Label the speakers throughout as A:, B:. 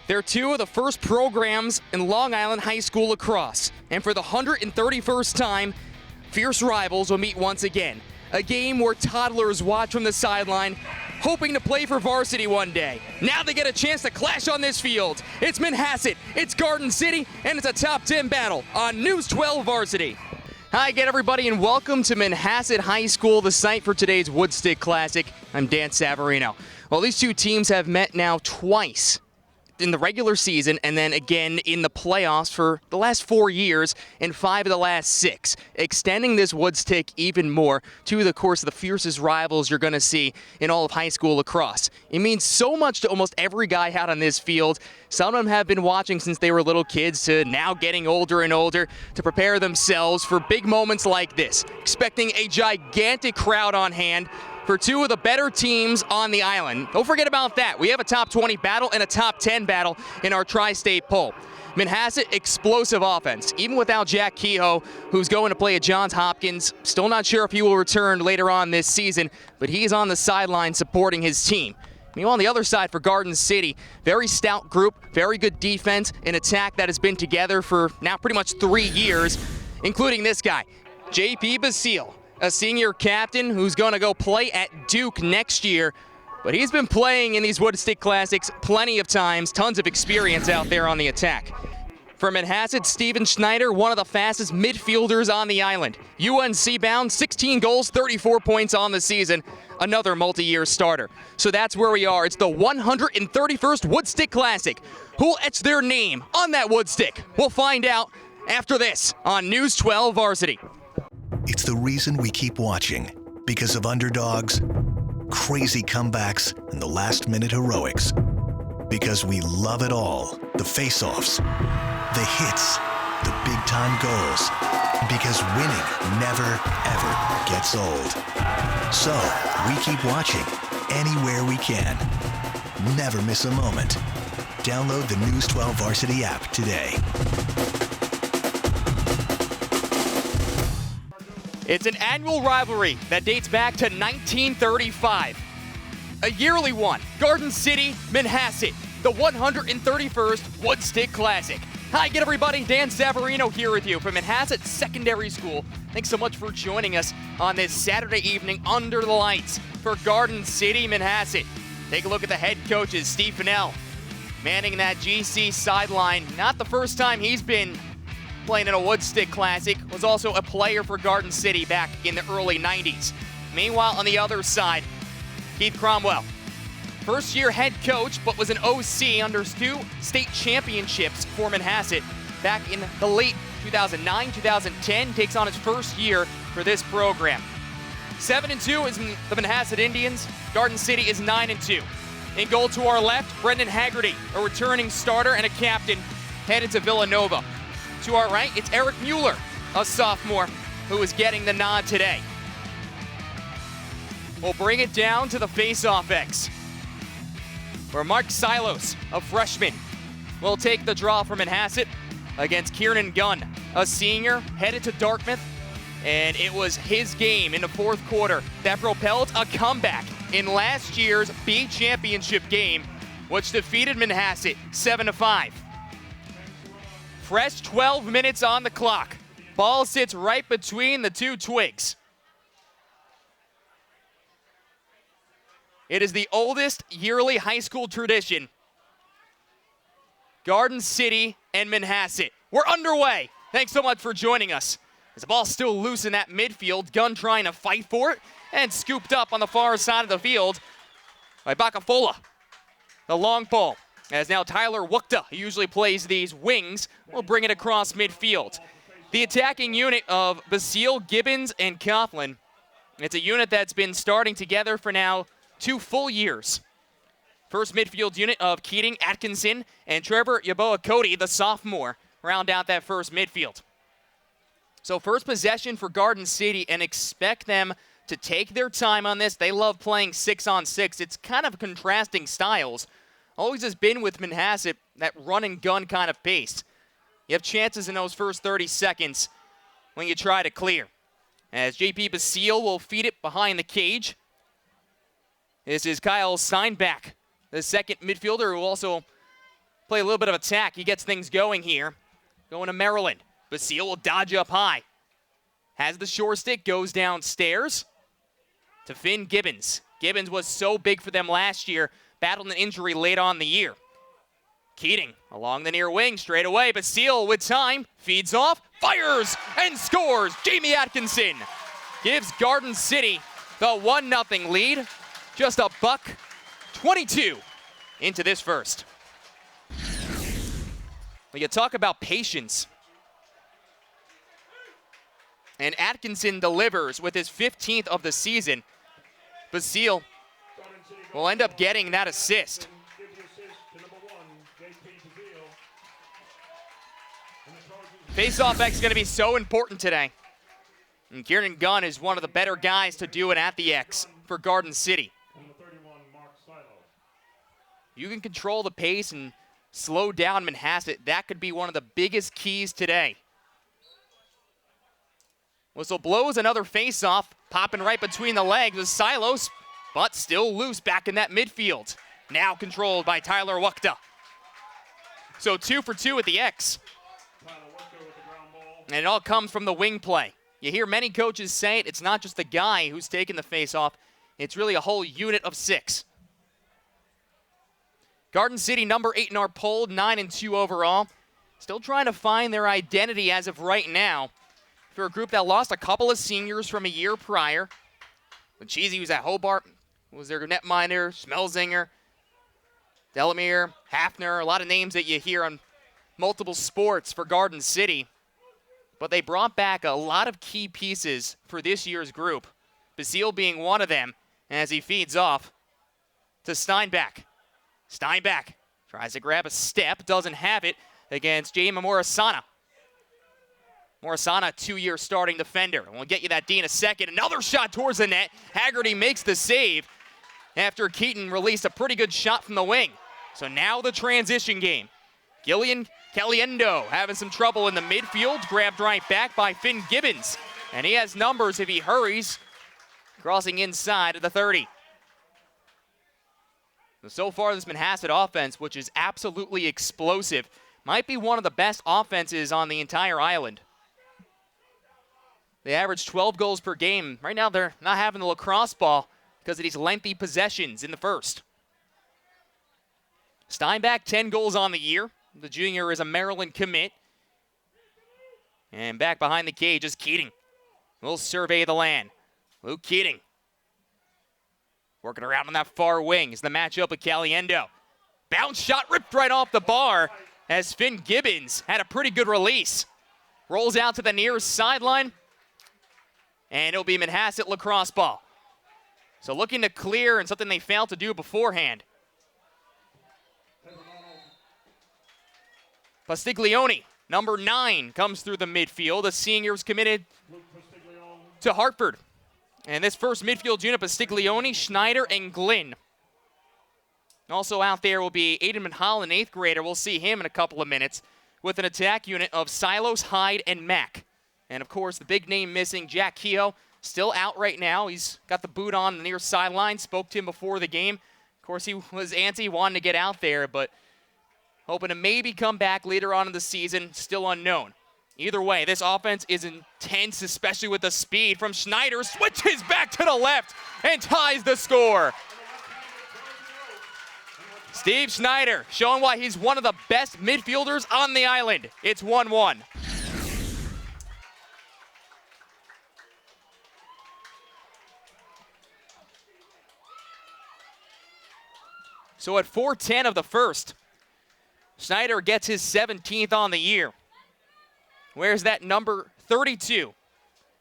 A: They're two of the first programs in Long Island high school lacrosse. And for the 131st time, fierce rivals will meet once again. A game where toddlers watch from the sideline, hoping to play for varsity one day. Now they get a chance to clash on this field. It's Manhasset, it's Garden City, and it's a top 10 battle on News 12 Varsity. Hi again, everybody, and welcome to Manhasset High School, the site for today's WOODSTICK CLASSIC. I'm Dan Savarino. Well, these two teams have met now twice in the regular season and then again in the playoffs for the last 4 years and 5 of the last 6, extending this WOODSTICK even more to the course of the fiercest rivals you're going to see in all of high school lacrosse. It means so much to almost every guy out on this field. Some of them have been watching since they were little kids to now getting older and older to prepare themselves for big moments like this, expecting a gigantic crowd on hand for two of the better teams on the island. Don't forget about that. We have a top 20 battle and a top 10 battle in our tri-state poll. Manhasset, explosive offense, even without Jack Kehoe, who's going to play at Johns Hopkins. Still not sure if he will return later on this season, but he's on the sideline supporting his team. Meanwhile, on the other side for Garden City, very stout group, very good defense, an attack that has been together for now pretty much 3 years, including this guy, J.P. Basile, a senior captain who's going to go play at Duke next year. But he's been playing in these WOODSTICK Classics plenty of times, tons of experience out there on the attack. For Manhasset, Steven Schneider, one of the fastest midfielders on the island. UNC bound, 16 goals, 34 points on the season, another multi-year starter. So that's where we are. It's the 131st WOODSTICK Classic. Who'll etch their name on that woodstick? We'll find out after this on News 12 Varsity.
B: It's the reason we keep watching, because of underdogs, crazy comebacks, and the last-minute heroics. Because we love it all, the face-offs, the hits, the big-time goals. Because winning never, ever gets old. So, we keep watching anywhere we can. Never miss a moment. Download the News 12 Varsity app today.
A: It's an annual rivalry that dates back to 1935. A yearly one, Garden City, Manhasset, the 131st WOODSTICK Classic. Hi again, everybody. Dan Savarino here with you from Manhasset Secondary School. Thanks so much for joining us on this Saturday evening under the lights for Garden City, Manhasset. Take a look at the head coaches, Steve Fennell, manning that GC sideline. Not the first time he's been playing in a WOODSTICK Classic, was also a player for Garden City back in the early 90s. Meanwhile, on the other side, Keith Cromwell, first-year head coach, but was an OC under 2 state championships for Manhasset back in the late 2009-2010, takes on his first year for this program. 7-2 is the Manhasset Indians. Garden City is 9-2. In goal to our left, Brendan Haggerty, a returning starter and a captain, headed to Villanova. To our right, it's Eric Mueller, a sophomore, who is getting the nod today. We'll bring it down to the face-off X, where Mark Silos, a freshman, will take the draw from Manhasset against Kieran Gunn, a senior, headed to Dartmouth, and it was his game in the fourth quarter that propelled a comeback in last year's B championship game, which defeated Manhasset 7-5. Fresh 12 minutes on the clock. Ball sits right between the two twigs. It is the oldest yearly high school tradition. Garden City and Manhasset. We're underway. Thanks so much for joining us. As the ball's still loose in that midfield, Gunn trying to fight for it, and scooped up on the far side of the field by Bacafola. The long pole. As now Tyler Wukta, who usually plays these wings, will bring it across midfield. The attacking unit of Basile, Gibbons, and Coughlin. It's a unit that's been starting together for now 2 full years. First midfield unit of Keating, Atkinson, and Trevor Yaboa Cody, the sophomore, round out that first midfield. So first possession for Garden City, and expect them to take their time on this. They love playing 6-on-6. It's kind of contrasting styles. Always has been with Manhasset, that run and gun kind of pace. You have chances in those first 30 seconds when you try to clear. As J.P. Basile will feed it behind the cage. This is Kyle Steinbach, the second midfielder, who also play a little bit of attack. He gets things going here. Going to Maryland. Basile will dodge up high. Has the short stick, goes downstairs to Finn Gibbons. Gibbons was so big for them last year, battled an injury late on in the year. Keating along the near wing, straight away. Basile with time, feeds off, fires, and scores. Jamie Atkinson gives Garden City the 1-0 lead. Just a $1:22 into this first. We can talk about patience. And Atkinson delivers with his 15th of the season. Basile will end up getting that assist. Face-off X is going to be so important today. And Kieran Gunn is one of the better guys to do it at the X for Garden City. You can control the pace and slow down Manhasset. That could be one of the biggest keys today. Whistle blows, another face-off, popping right between the legs of Silos, but still loose back in that midfield. Now controlled by Tyler Wukta. So 2 for 2 at the X. And it all comes from the wing play. You hear many coaches say it's not just the guy who's taking the face-off, it's really a whole unit of 6. Garden City, number 8 in our poll, 9-2 overall. Still trying to find their identity as of right now. For a group that lost a couple of seniors from a year prior. Cheesy was at Hobart, was their netminder, Schmelzinger, Delamere, Hafner, a lot of names that you hear on multiple sports for Garden City. But they brought back a lot of key pieces for this year's group. Basile being one of them, as he feeds off to Steinbach. Steinbach tries to grab a step, doesn't have it against Jayma Morasana. Morasana, 2-year starting defender. We'll get you that D in a second. Another shot towards the net. Haggerty makes the save after Keaton released a pretty good shot from the wing. So now the transition game. Gillian Caliendo having some trouble in the midfield. Grabbed right back by Finn Gibbons. And he has numbers if he hurries. Crossing inside of the 30. So far, this Manhasset offense, which is absolutely explosive, might be one of the best offenses on the entire island. They average 12 goals per game. Right now, they're not having the lacrosse ball because of these lengthy possessions in the first. Steinbach, 10 goals on the year. The junior is a Maryland commit. And back behind the cage is Keating. We'll survey the land. Luke Keating. Working around on that far wing is the matchup with Caliendo. Bounce shot ripped right off the bar as Finn Gibbons had a pretty good release. Rolls out to the near sideline. And it'll be Manhasset lacrosse ball. So looking to clear and something they failed to do beforehand. Pastiglione, number 9, comes through the midfield. The seniors committed to Hartford. And this first midfield unit, Pastiglione, Schneider, and Glynn. Also out there will be Aiden Mulholland, 8th grader. We'll see him in a couple of minutes with an attack unit of Silos, Hyde, and Mack. And, of course, the big name missing, Jack Keogh, still out right now. He's got the boot on the near sideline. Spoke to him before the game. Of course, he was antsy, wanting to get out there, but hoping to maybe come back later on in the season, still unknown. Either way, this offense is intense, especially with the speed from Schneider. Switches back to the left and ties the score. Steve Schneider showing why he's one of the best midfielders on the island. It's 1-1. So at 4:10 of the first, Schneider gets his 17th on the year. Where's that number 32?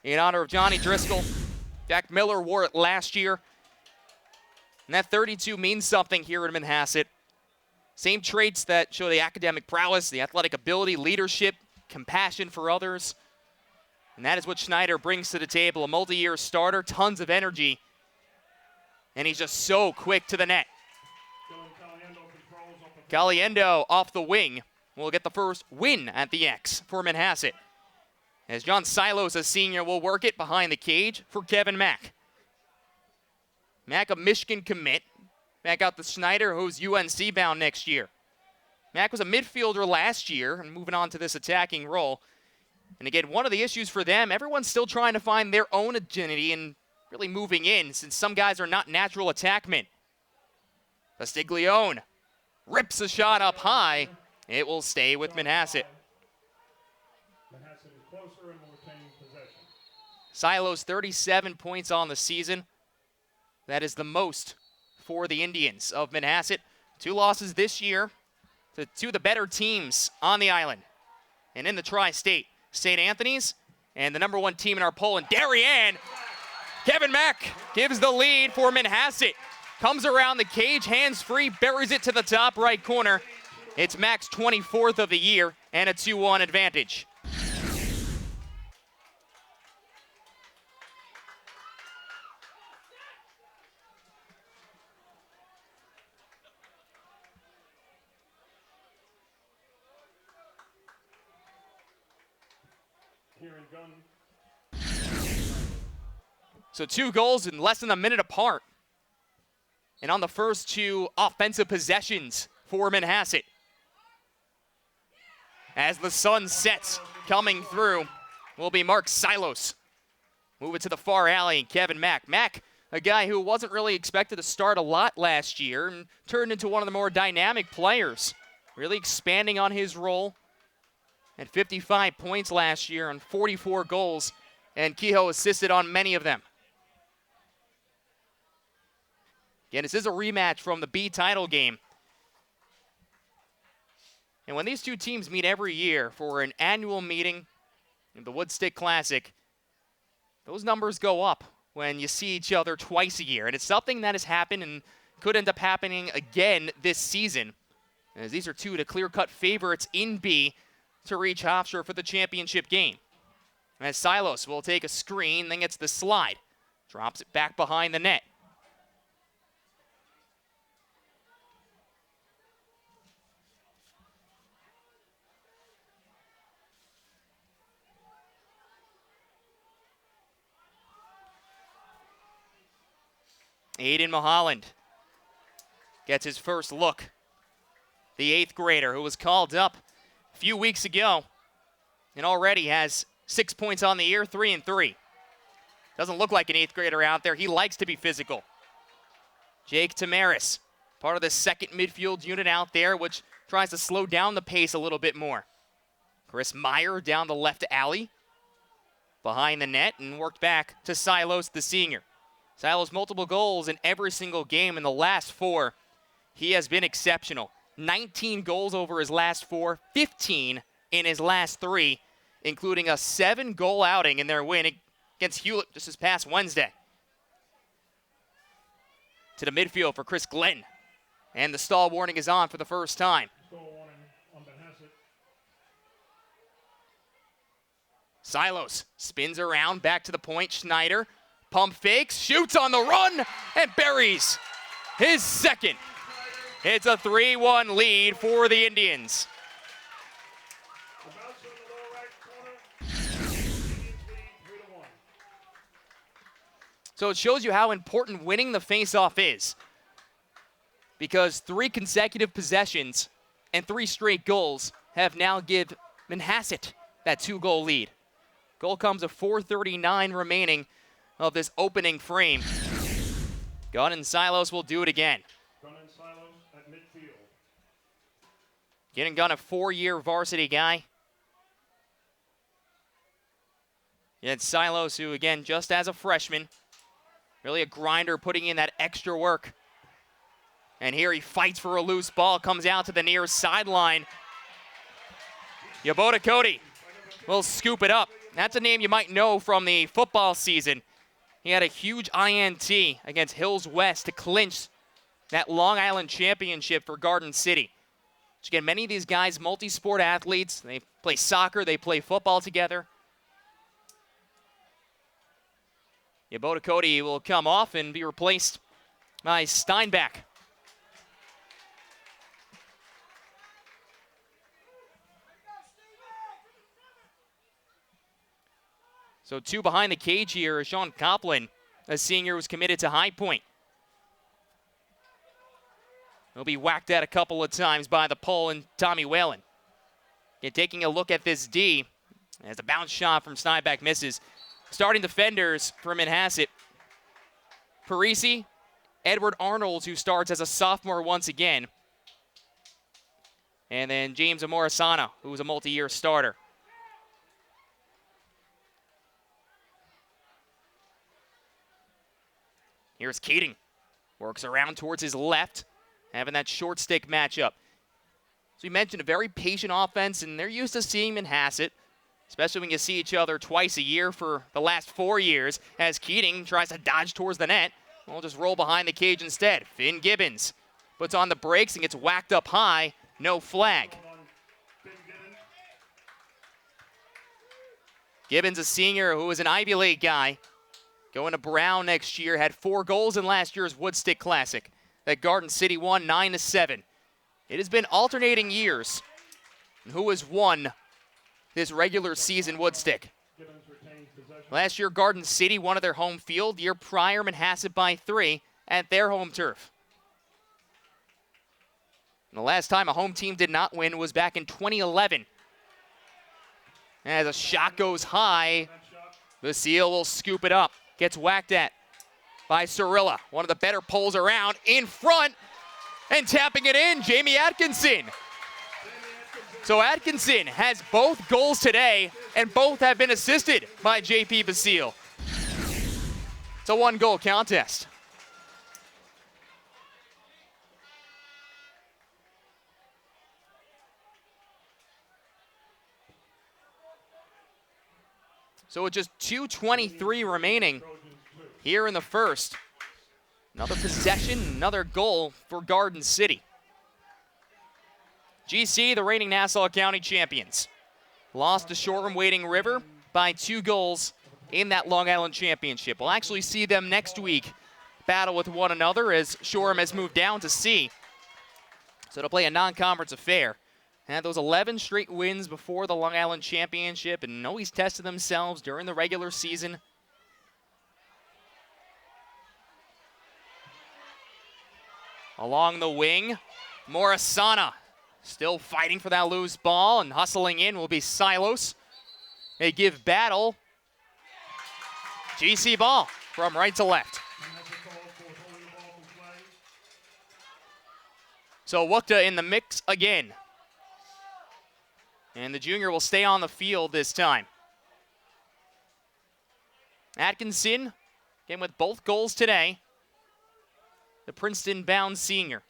A: In honor of Johnny Driscoll. Jack Miller wore it last year. And that 32 means something here in Manhasset. Same traits that show the academic prowess, the athletic ability, leadership, compassion for others. And that is what Schneider brings to the table. A multi-year starter, tons of energy. And he's just so quick to the net. Caliendo off the wing will get the first win at the X for Manhasset. As John Silos, a senior, will work it behind the cage for Kevin Mack. Mack, a Michigan commit. Back out to Schneider, who's UNC bound next year. Mac was a midfielder last year and moving on to this attacking role. And again, one of the issues for them, everyone's still trying to find their own identity and really moving in, since some guys are not natural attackmen. Bastiglione rips a shot up high. It will stay with Manhasset.
C: Manhasset is closer and will retain possession.
A: Silos 37 points on the season. That is the most for the Indians of Manhasset. 2 losses this year to 2 of the better teams on the island and in the tri-state. St. Anthony's and the number 1 team in our poll, and Darien. Kevin Mack gives the lead for Manhasset. Comes around the cage, hands free, buries it to the top right corner. It's Mack's 24th of the year and a 2-1 advantage.
C: Here in gun.
A: So 2 goals in less than a minute apart. And on the first 2 offensive possessions for Manhasset. As the sun sets, coming through will be Mark Silos. Move it to the far alley, Kevin Mack. Mack, a guy who wasn't really expected to start a lot last year and turned into one of the more dynamic players. Really expanding on his role. At 55 points last year and 44 goals, and Kehoe assisted on many of them. Again, this is a rematch from the B title game. And when these 2 teams meet every year for an annual meeting in the WOODSTICK CLASSIC, those numbers go up when you see each other twice a year. And it's something that has happened and could end up happening again this season, as these are 2 of the clear-cut favorites in B to reach Hofstra for the championship game. As Silos will take a screen, then gets the slide. Drops it back behind the net. Aiden Mulholland gets his first look. The 8th grader who was called up a few weeks ago and already has 6 points on the year, 3 and 3. Doesn't look like an 8th grader out there. He likes to be physical. Jake Tamaris, part of the second midfield unit out there, which tries to slow down the pace a little bit more. Chris Meyer down the left alley, behind the net, and worked back to Silos, the senior. Silos multiple goals in every single game in the last 4. He has been exceptional. 19 goals over his last 4, 15 in his last 3, including a 7-goal outing in their win against Hewlett just this past Wednesday. To the midfield for Chris Glenn. And the stall warning is on for the first time.
C: Stall warning on Manhasset.
A: Silos spins around, back to the point. Schneider, pump fakes, shoots on the run, and buries his second. It's a 3-1 lead for the Indians.
C: The bouncer in the lower right corner. Indians lead 3-1.
A: So it shows you how important winning the faceoff is, because 3 consecutive possessions and 3 straight goals have now given Manhasset that 2-goal lead. Goal comes at 4:39 remaining of this opening frame. Gunn and Silos will do it again.
C: Gunn and Silos at midfield.
A: Getting Gunn, a 4-year varsity guy. Yet Silos, who again, just as a freshman, really a grinder, putting in that extra work. And here he fights for a loose ball, comes out to the near sideline. Yabota Cody will scoop it up. That's a name you might know from the football season. He had a huge INT against Hills West to clinch that Long Island championship for Garden City. Which again, many of these guys, multi-sport athletes, they play soccer, they play football together. Yabota Cody will come off and be replaced by Steinbach. So 2 behind the cage here is Sean Copland, a senior who's committed to High Point. He'll be whacked at a couple of times by the pole and Tommy Whalen. And taking a look at this D, as a bounce shot from Steinbeck misses. Starting defenders for Manhasset, Parisi, Edward Arnold, who starts as a sophomore once again. And then James Amorisana, who was a multi-year starter. Here's Keating. Works around towards his left, having that short stick matchup. So we mentioned a very patient offense, and they're used to seeing Manhasset, especially when you see each other twice a year for the last 4 years, as Keating tries to dodge towards the net. We'll just roll behind the cage instead. Finn Gibbons puts on the brakes and gets whacked up high. No flag. Gibbons, a senior who is an Ivy League guy, going to Brown next year, had 4 goals in last year's WOODSTICK Classic that Garden City won 9-7. It has been alternating years who has won this regular season WOODSTICK. Last year, Garden City won at their home field. The year prior, Manhasset by 3 at their home turf. And the last time a home team did not win was back in 2011. As a shot goes high, the Seal will scoop it up. Gets whacked at by Cirilla. One of the better pulls around in front and tapping it in, Jamie Atkinson. So Atkinson has both goals today, and both have been assisted by J.P. Basile. It's a 1-goal contest. So with just 2:23 remaining here in the first, another possession, another goal for Garden City. GC, the reigning Nassau County champions, lost to Shoreham-Wading River by 2 goals in that Long Island championship. We'll actually see them next week battle with one another as Shoreham has moved down to C. So to play a non-conference affair. Had those 11 straight wins before the Long Island championship and always tested themselves during the regular season. Along the wing, Morisana still fighting for that loose ball, and hustling in will be Silos. They give battle. GC ball from right to left. So Wukta in the mix again. And the junior will stay on the field this time. Atkinson, again with both goals today. The Princeton-bound senior.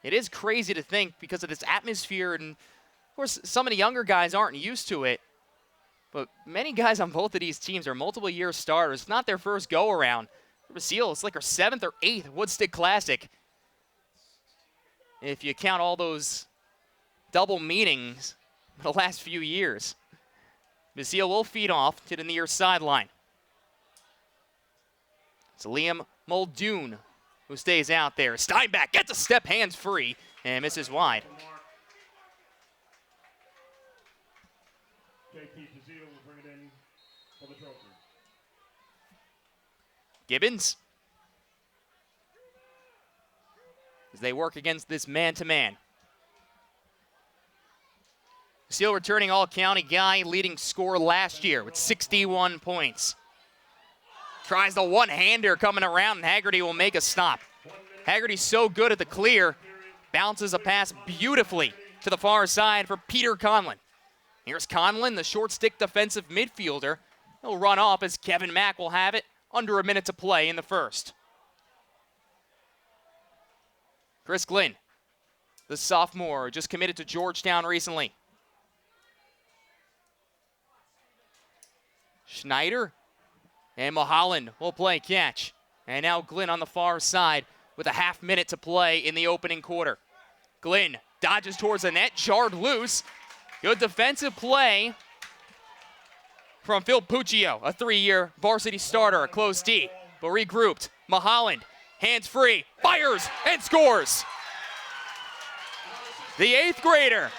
A: It is crazy to think because of this atmosphere, and of course some of the younger guys aren't used to it, but many guys on both of these teams are multiple-year starters. It's not their first go-around. Basile, it's like her 7th or 8th WOODSTICK Classic. If you count all those double meetings the last few years. Basile will feed off to the near sideline. It's Liam Muldoon who stays out there. Steinbeck gets a step hands free and misses wide. Gibbons, as they work against this man-to-man. Basile returning all-county guy, leading scorer last year with 61 points. Tries the one-hander coming around, and Haggerty will make a stop. Haggerty's so good at the clear, bounces a pass beautifully to the far side for Peter Conlon. Here's Conlon, the short stick defensive midfielder. He'll run off as Kevin Mack will have it, under a minute to play in the first. Chris Glynn, the sophomore, just committed to Georgetown recently. Schneider and Mulholland will play catch. And now Glynn on the far side with a half minute to play in the opening quarter. Glynn dodges towards the net, jarred loose. Good defensive play from Phil Puccio, a 3-year varsity starter, a close D, but regrouped. Mulholland, hands free, fires and scores. The 8th grader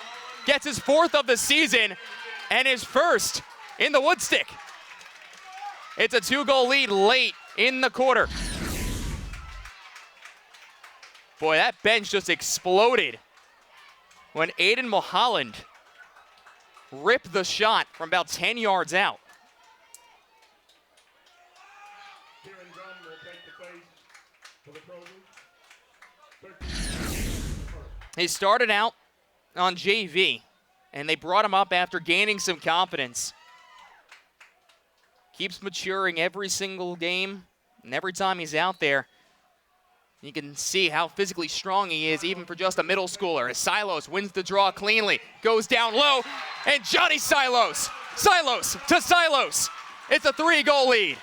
A: gets his 4th of the season and his first in the WOODSTICK. It's a 2-goal lead late in the quarter. Boy, that bench just exploded when Aiden Mulholland ripped the shot from about 10 yards out.
C: Kieran Gunn will take the face for the Trojans.
A: He started out on JV, and they brought him up after gaining some confidence. Keeps maturing every single game, and every time he's out there, you can see how physically strong he is, even for just a middle schooler. As Silos wins the draw cleanly, goes down low, and Johnny Silos to Silos. It's a 3-goal lead.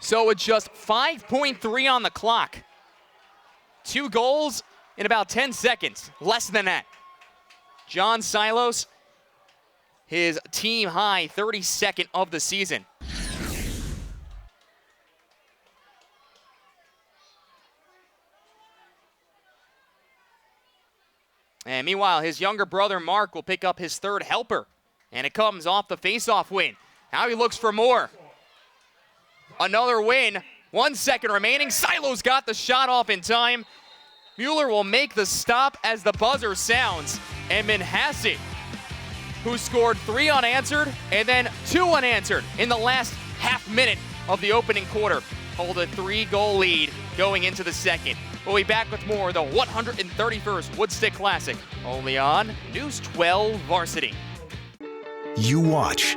A: So with just 5.3 on the clock, 2 goals in about 10 seconds, less than that. John Silos, his team high 32nd of the season. And meanwhile, his younger brother Mark will pick up his 3rd helper, and it comes off the faceoff win. Now he looks for more. Another win, 1 second remaining. Silos got the shot off in time. Mueller will make the stop as the buzzer sounds. And Manhasset, who scored 3 unanswered and then 2 unanswered in the last half minute of the opening quarter, hold a 3-goal lead going into the second. We'll be back with more of the 131st WOODSTICK Classic, only on News 12 Varsity.
B: You watch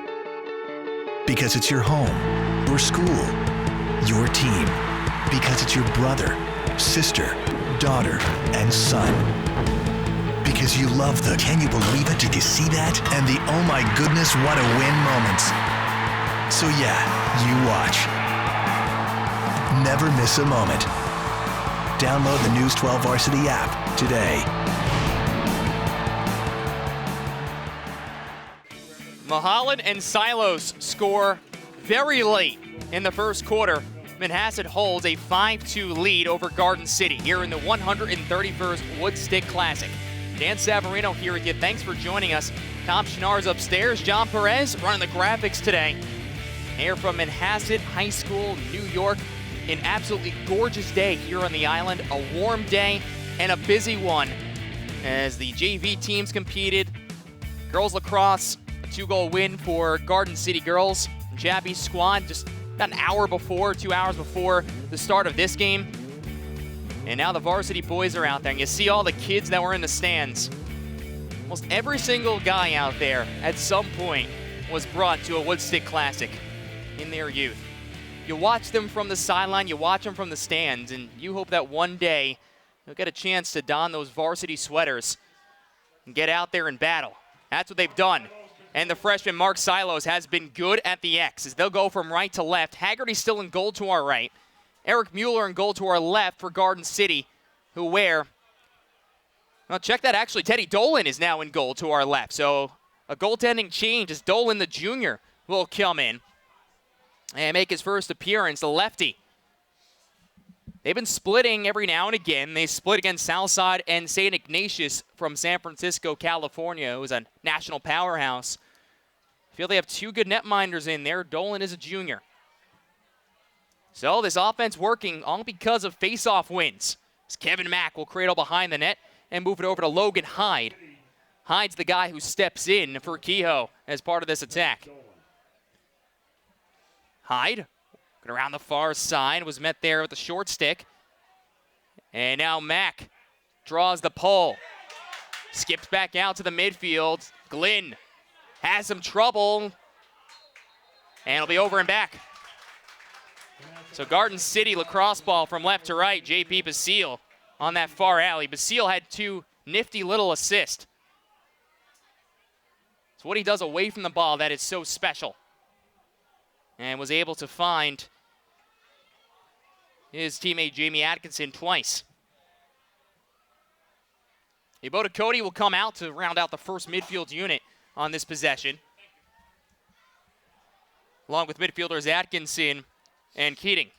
B: because it's your home, your school, your team, because it's your brother, sister, daughter, and son. Because you love the "can you believe it, did you see that?" and the "oh my goodness, what a win" moments. So yeah, you watch. Never miss a moment. Download the News 12 Varsity app today.
A: Mulholland and Silos score very late in the first quarter. Manhasset holds a 5-2 lead over Garden City here in the 131st WOODSTICK Classic. Dan Savarino here with you. Thanks for joining us. Tom Schnarr's upstairs. John Perez running the graphics today. Here from Manhasset High School, New York. An absolutely gorgeous day here on the island. A warm day and a busy one as the JV teams competed. Girls lacrosse, a 2-goal win for Garden City girls. Jabby's squad just about an hour before, 2 hours before the start of this game. And now the varsity boys are out there, and you see all the kids that were in the stands. Almost every single guy out there at some point was brought to a WOODSTICK Classic in their youth. You watch them from the sideline, you watch them from the stands, and you hope that one day you'll get a chance to don those varsity sweaters and get out there and battle. That's what they've done. And the freshman Mark Silos has been good at the X as they'll go from right to left. Haggerty's still in goal to our right. Eric Mueller in goal to our left for Garden City, who wear, well, check that, actually, Teddy Dolan is now in goal to our left. So a goaltending change as Dolan, the junior, will come in and make his first appearance, the lefty. They've been splitting every now and again. They split against Southside and St. Ignatius from San Francisco, California, who's a national powerhouse. I feel they have 2 good netminders in there. Dolan is a junior. So this offense working all because of face-off wins. As Kevin Mack will cradle behind the net and move it over to Logan Hyde. Hyde's the guy who steps in for Kehoe as part of this attack. Hyde, around the far side, was met there with a short stick. And now Mack draws the pull. Skips back out to the midfield. Glynn has some trouble. And it'll be over and back. So Garden City lacrosse ball from left to right. J.P. Basile on that far alley. Basile had 2 nifty little assists. It's what he does away from the ball that is so special. And was able to find his teammate Jamie Atkinson twice. Eboda Cody will come out to round out the first midfield unit on this possession, along with midfielders Atkinson and Keating.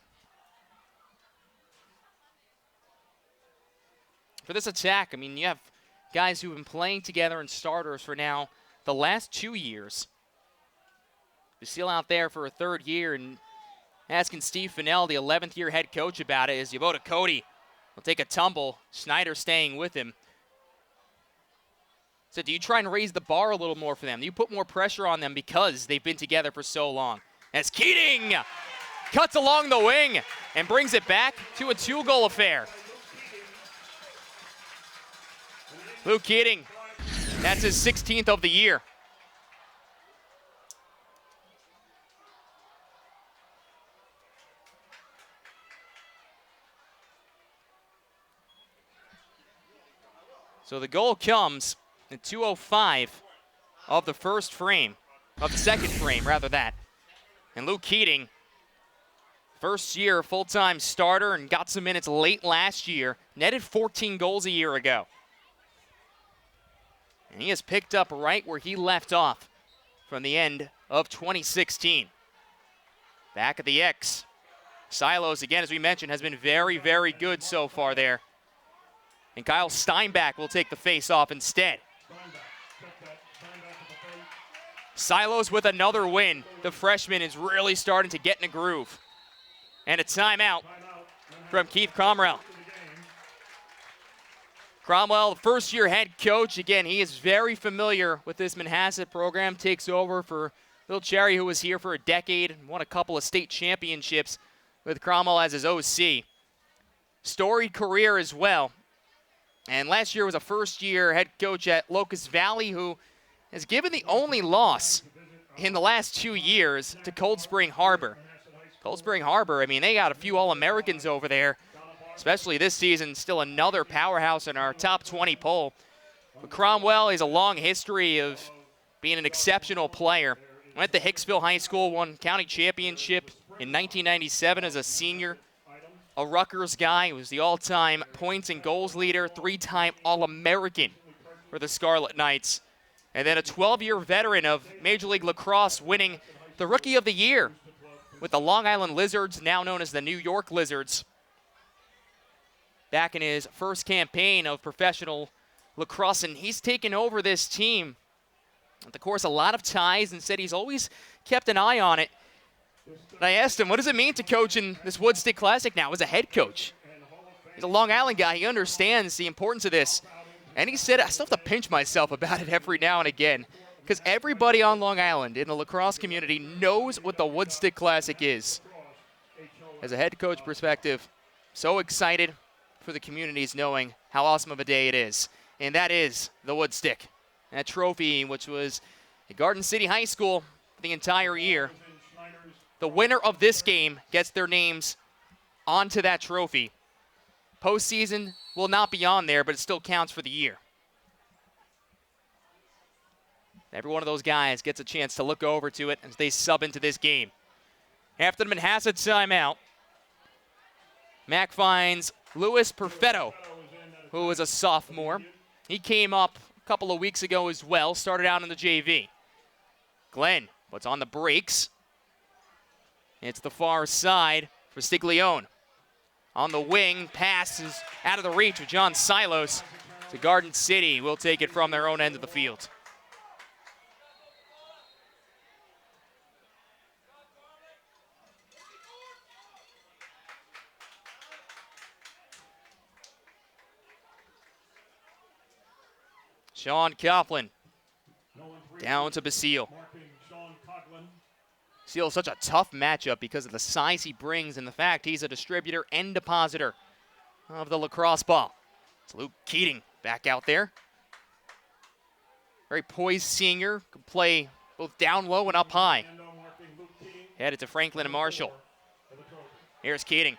A: For this attack, I mean, you have guys who've been playing together and starters for now the last 2 years. Basile out there for a 3rd year, and asking Steve Fennell, the 11th year head coach, about it, as Yabota Cody will take a tumble. Schneider staying with him. So do you try and raise the bar a little more for them? Do you put more pressure on them because they've been together for so long? As Keating cuts along the wing and brings it back to a 2-goal affair. Luke Keating, that's his 16th of the year. So the goal comes in 2:05 of the first frame, of the second frame, rather that. And Luke Keating, first year full-time starter and got some minutes late last year, netted 14 goals a year ago. And he has picked up right where he left off from the end of 2016. Back at the X. Silos, again, as we mentioned, has been very, very good so far there. And Kyle Steinbach will take the face-off instead. Silos with another win. The freshman is really starting to get in a groove. And a timeout from Keith Cromwell. Cromwell, the first-year head coach. Again, he is very familiar with this Manhasset program. Takes over for Bill Cherry, who was here for a decade and won a couple of state championships with Cromwell as his OC. Storied career as well. And last year was a first-year head coach at Locust Valley, who has given the only loss in the last 2 years to Cold Spring Harbor. Cold Spring Harbor, I mean, they got a few All-Americans over there, especially this season, still another powerhouse in our top 20 poll. But Cromwell has a long history of being an exceptional player. Went to Hicksville High School, won county championship in 1997 as a senior. A Rutgers guy, who was the all-time points and goals leader, 3-time All-American for the Scarlet Knights. And then a 12-year veteran of Major League Lacrosse, winning the Rookie of the Year with the Long Island Lizards, now known as the New York Lizards. Back in his first campaign of professional lacrosse, and he's taken over this team. Of course, a lot of ties, and said he's always kept an eye on it. And I asked him, what does it mean to coach in this WOODSTICK Classic now as a head coach? He's a Long Island guy. He understands the importance of this. And he said, I still have to pinch myself about it every now and again, because everybody on Long Island in the lacrosse community knows what the WOODSTICK Classic is. As a head coach perspective, so excited for the communities knowing how awesome of a day it is. And that is the WOODSTICK. That trophy, which was at Garden City High School for the entire year. The winner of this game gets their names onto that trophy. Postseason will not be on there, but it still counts for the year. Every one of those guys gets a chance to look over to it as they sub into this game. After the Manhasset timeout, Mac finds Louis Perfetto, who is a sophomore. He came up a couple of weeks ago as well, started out in the JV. Glenn puts on the brakes. It's the far side for Stiglione. On the wing, pass is out of the reach of John Silos to Garden City. Will take it from their own end of the field. Sean Coughlin down to Basile. Basile is such a tough matchup because of the size he brings and the fact he's a distributor and depositor of the lacrosse ball. It's Luke Keating back out there. Very poised senior, can play both down low and up high. Headed to Franklin and Marshall. Here's Keating.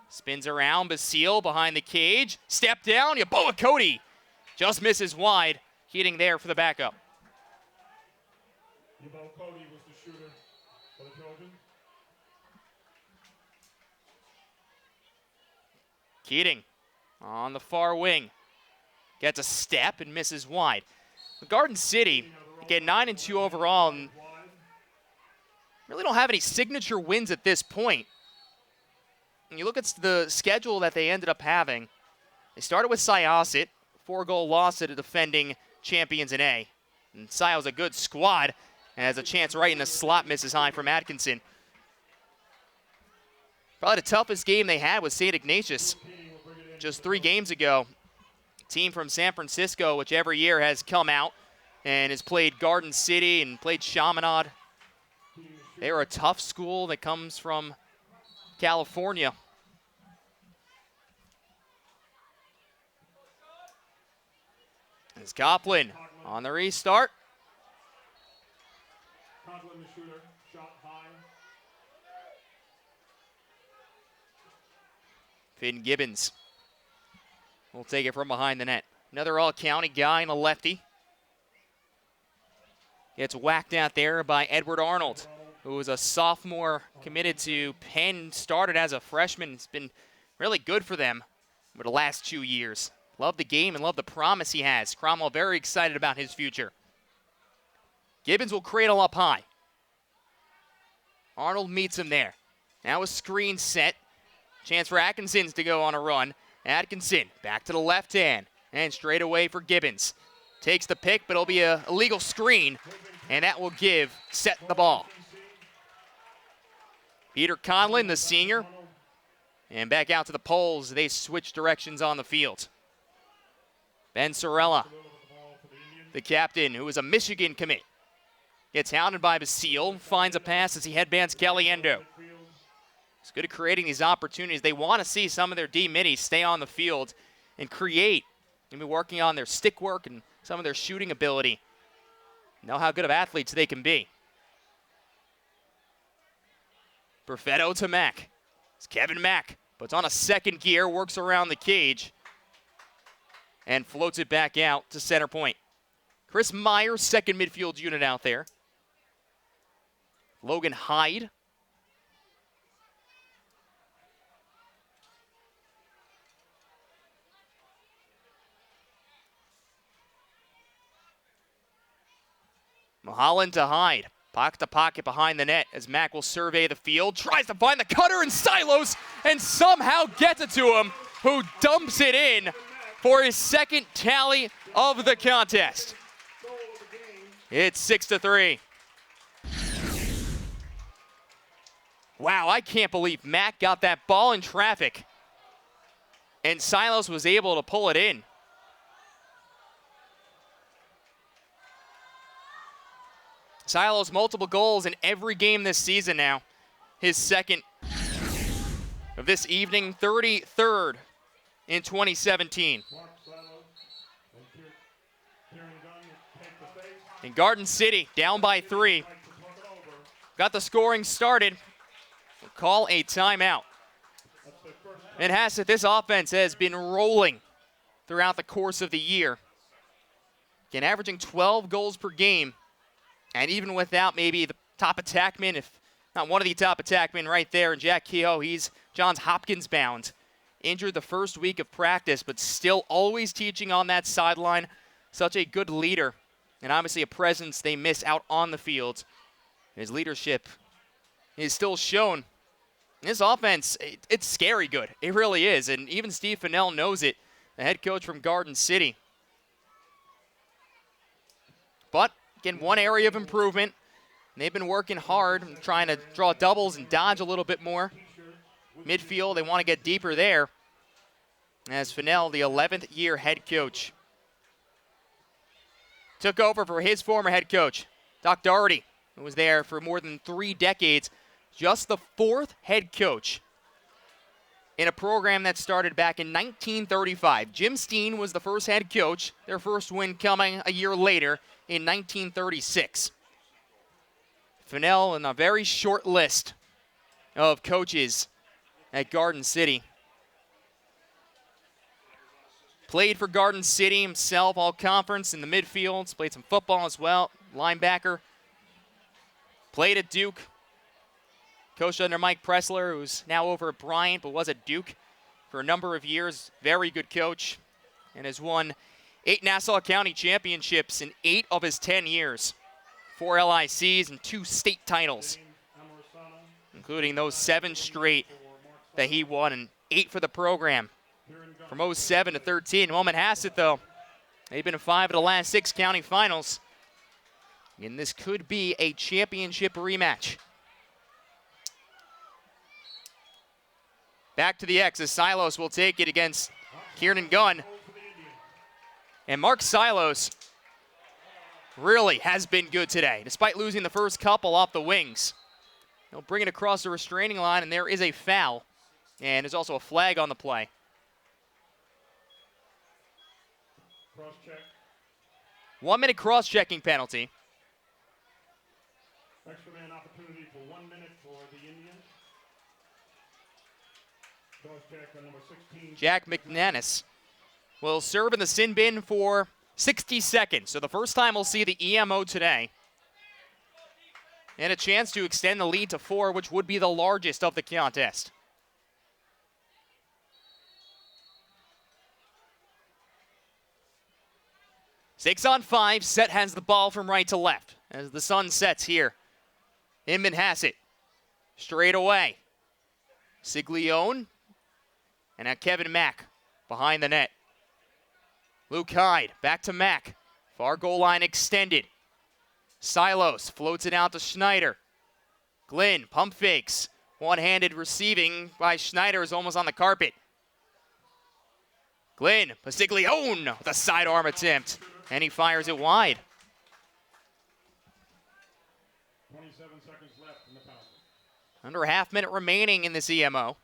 A: Spins around, Basile behind the cage. Step down, Yeboah Cody just misses wide. Keating there for the backup.
C: Yeboah Cody was the shooter for the Trojans.
A: Keating on the far wing. Gets a step and misses wide. Garden City, again, 9-2 overall, and really don't have any signature wins at this point. And you look at the schedule that they ended up having. They started with Syosset, 4-goal loss to the defending champions in A. And Sile's a good squad and has a chance right in the slot, misses high from Atkinson. Probably the toughest game they had was St. Ignatius just 3 games ago. Team from San Francisco, which every year has come out and has played Garden City and played Chaminade. They are a tough school that comes from California. It's Coplin on the restart.
C: Conklin, the shooter, shot high.
A: Finn Gibbons will take it from behind the net. Another all-county guy and a lefty. Gets whacked out there by Edward Arnold, who was a sophomore committed to Penn, started as a freshman. It's been really good for them over the last 2 years. Love the game and love the promise he has. Cromwell very excited about his future. Gibbons will cradle up high. Arnold meets him there. Now a screen set. Chance for Atkinson to go on a run. Atkinson back to the left hand and straight away for Gibbons. Takes the pick, but it'll be a illegal screen, and that will set the ball. Peter Conlin, the senior, and back out to the poles. They switch directions on the field. Ben Sorella, the captain, who is a Michigan commit, gets hounded by Basile, finds a pass as he headbands Caliendo. He's good at creating these opportunities. They want to see some of their D-middies stay on the field and create. Maybe working on their stick work and some of their shooting ability. Know how good of athletes they can be. Perfetto to Mack. It's Kevin Mack. Puts on a second gear, works around the cage, and floats it back out to center point. Chris Myers, second midfield unit out there. Logan Hyde. Mulholland to Hyde. Pocket to pocket behind the net as Mack will survey the field. Tries to find the cutter in silos and somehow gets it to him, who dumps it in for his second tally of the contest. It's 6-3. Wow, I can't believe Mack got that ball in traffic and Silos was able to pull it in. Silos multiple goals in every game this season now. His second of this evening, 33rd in 2017. And Garden City down by 3. Got the scoring started. We'll call a timeout. Manhasset, this offense has been rolling throughout the course of the year. Again, averaging 12 goals per game. And even without maybe the top attackman, if not one of the top attackmen right there, and Jack Kehoe, he's Johns Hopkins bound. Injured the first week of practice, but still always teaching on that sideline. Such a good leader, and obviously a presence they miss out on the field. His leadership is still shown. This offense, it's scary good. It really is, and even Steve Fennell knows it, the head coach from Garden City. But again, one area of improvement. And they've been working hard, trying to draw doubles and dodge a little bit more. Midfield, they want to get deeper there. As Fennell, the 11th year head coach, took over for his former head coach, Doc Doherty, who was there for more than 3 decades. Just the 4th head coach in a program that started back in 1935. Jim Steen was the first head coach, their first win coming a year later in 1936. Fennell in a very short list of coaches at Garden City. Played for Garden City himself, all conference in the midfields, played some football as well, linebacker. Played at Duke. Coached under Mike Pressler, who's now over at Bryant, but was at Duke for a number of years. Very good coach, and has won 8 Nassau County championships in 8 of his 10 years. 4 LICs and 2 state titles, including those 7 straight that he won, and 8 for the program from 07 to 13. Well, Manhasset, though, they've been in 5 of the last 6 county finals. And this could be a championship rematch. Back to the X as Silos will take it against Kieran Gunn. And Mark Silos really has been good today, despite losing the first couple off the wings. He'll bring it across the restraining line, and there is a foul. And there's also a flag on the play.
C: Cross-check.
A: 1 minute cross-checking penalty.
C: Extra man opportunity for 1 minute for the Indians. Cross-check on number 16.
A: Jack McManus will serve in the sin bin for 60 seconds. So the first time we'll see the EMO today. And a chance to extend the lead to 4, which would be the largest of the contest. Six on 5, Set has the ball from right to left as the sun sets here in Manhasset. Straight away, Siglione, and now Kevin Mack behind the net. Luke Hyde back to Mack, far goal line extended. Silos floats it out to Schneider. Glenn pump fakes, one-handed receiving by Schneider is almost on the carpet. Glenn Pasiglione with a sidearm attempt. And he fires it wide.
C: 27 seconds left in the penalty.
A: Under a half-minute remaining in this EMO.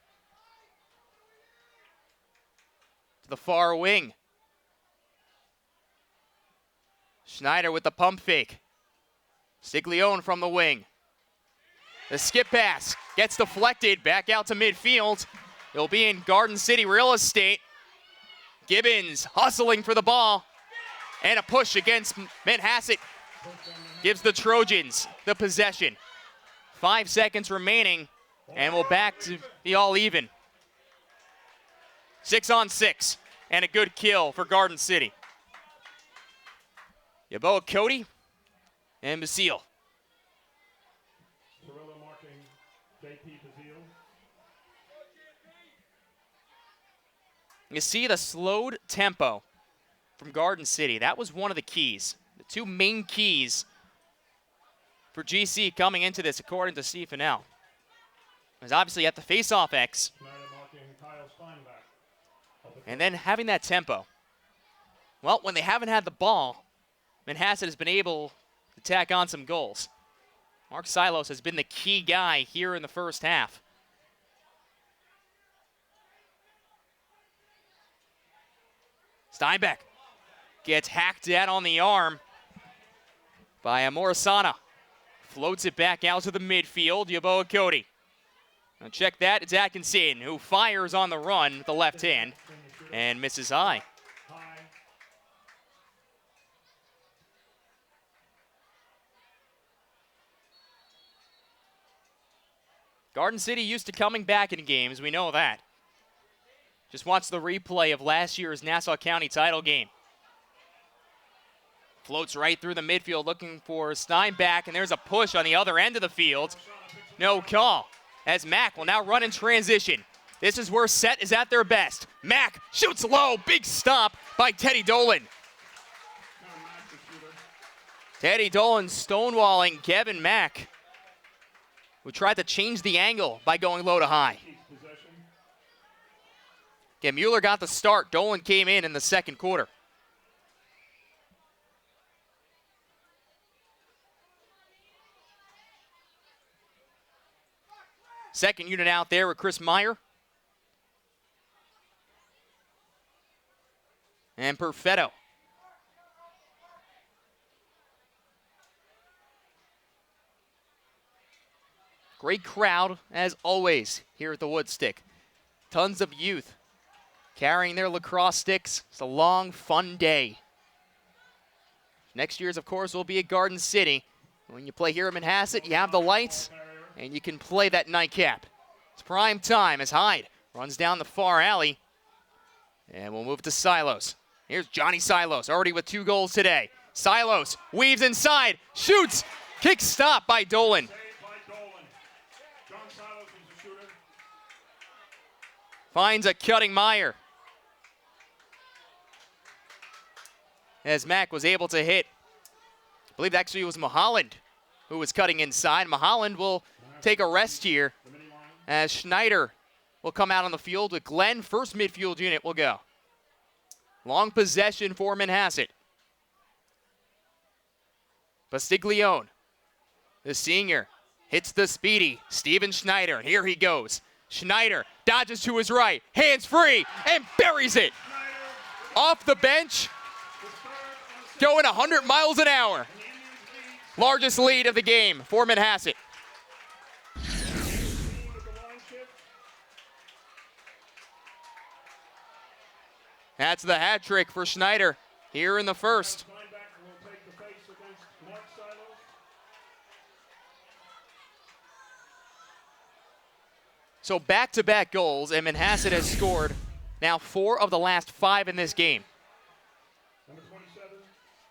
A: To the far wing. Schneider with the pump fake. Stiglione from the wing. The skip pass gets deflected back out to midfield. It'll be in Garden City real estate. Gibbons hustling for the ball. And a push against Manhasset gives the Trojans the possession. 5 seconds remaining, and we're back to be all even. 6 on 6, and a good kill for Garden City. Yaboa Cody and Basile.
C: Cirillo marking JP Bazile.
A: You see the slowed tempo from Garden City. That was one of the keys. The two main keys for GC coming into this, according to Steve Fennell. Is obviously at the face-off X. And then having that tempo. Well, when they haven't had the ball, Manhasset has been able to tack on some goals. Mark Silos has been the key guy here in the first half. Steinbeck gets hacked at on the arm by Amorisana. Floats it back out to the midfield. Yaboa Cody. Now check that. It's Atkinson who fires on the run with the left hand and misses high. Garden City used to coming back in games. We know that. Just watch the replay of last year's Nassau County title game. Floats right through the midfield looking for Steinbeck, and there's a push on the other end of the field. No call, as Mack will now run in transition. This is where Set is at their best. Mack shoots low, big stop by Teddy Dolan. Teddy Dolan stonewalling Kevin Mack, who tried to change the angle by going low to high. Again, Mueller got the start. Dolan came in the second quarter. Second unit out there with Chris Meyer. And Perfetto. Great crowd, as always, here at the Woodstick. Tons of youth carrying their lacrosse sticks. It's a long, fun day. Next year's, of course, will be at Garden City. When you play here at Manhasset, you have the lights, and you can play that nightcap. It's prime time as Hyde runs down the far alley. And we'll move to Silos. Here's Johnny Silos, already with 2 goals today. Silos weaves inside, shoots, kick stop by Dolan. Finds a cutting Meyer. As Mack was able to hit believe actually it was Mulholland who was cutting inside. Mulholland will take a rest here as Schneider will come out on the field with Glenn. First midfield unit will go. Long possession for Manhasset. Bastiglione, the senior, hits the speedy Steven Schneider. Here he goes. Schneider dodges to his right, hands free, and buries it. Off the bench, going 100 miles an hour. Largest lead of the game for Manhasset. That's the hat trick for Schneider here in the first. So back-to-back goals, and Manhasset has scored now 4 of the last 5 in this game.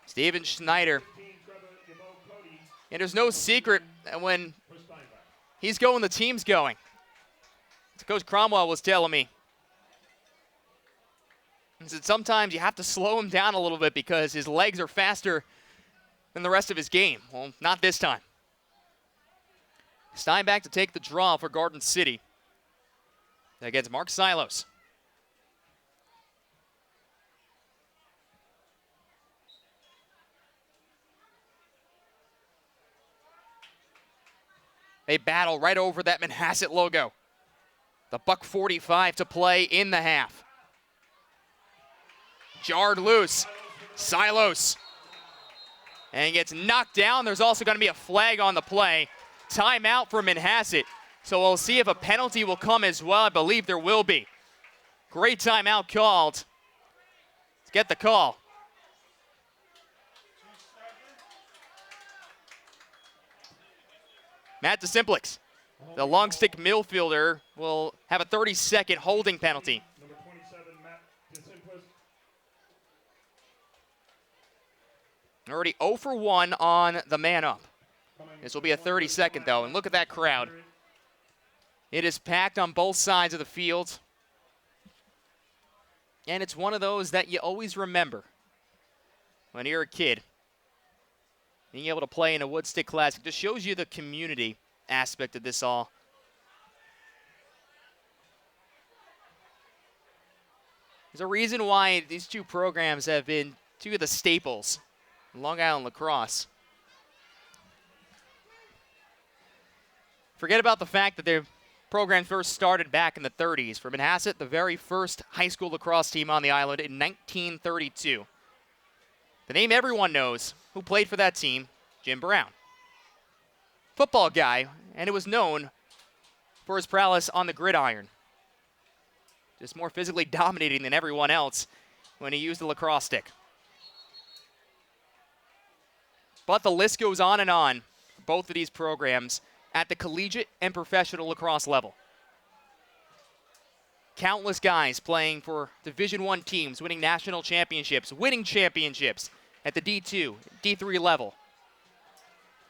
A: Steven Schneider. And there's no secret that when he's going, the team's going. As Coach Cromwell was telling me. He said sometimes you have to slow him down a little bit because his legs are faster than the rest of his game. Well, not this time. Steinbach to take the draw for Garden City against Mark Silos. They battle right over that Manhasset logo. The $1.45 to play in the half. Jarred loose. Silos. And gets knocked down. There's also going to be a flag on the play. Timeout for Manhasset. So we'll see if a penalty will come as well. I believe there will be. Great timeout called. Let's get the call. Matt DeSimplix, the long stick midfielder, will have a 30-second holding penalty.
C: Number 27, Matt DeSimplix.
A: Already 0 for 1 on the man up. This will be a 30-second though, and look at that crowd. It is packed on both sides of the field. And it's one of those that you always remember when you're a kid. Being able to play in a WOODSTICK Classic just shows you the community aspect of this all. There's a reason why these two programs have been two of the staples in Long Island lacrosse. Forget about the fact that their program first started back in the 30s. For Manhasset, the very first high school lacrosse team on the island in 1932. The name everyone knows who played for that team, Jim Brown. Football guy, and it was known for his prowess on the gridiron. Just more physically dominating than everyone else when he used the lacrosse stick. But the list goes on and on for both of these programs at the collegiate and professional lacrosse level. Countless guys playing for Division I teams, winning national championships, winning championships at the D2, D3 level.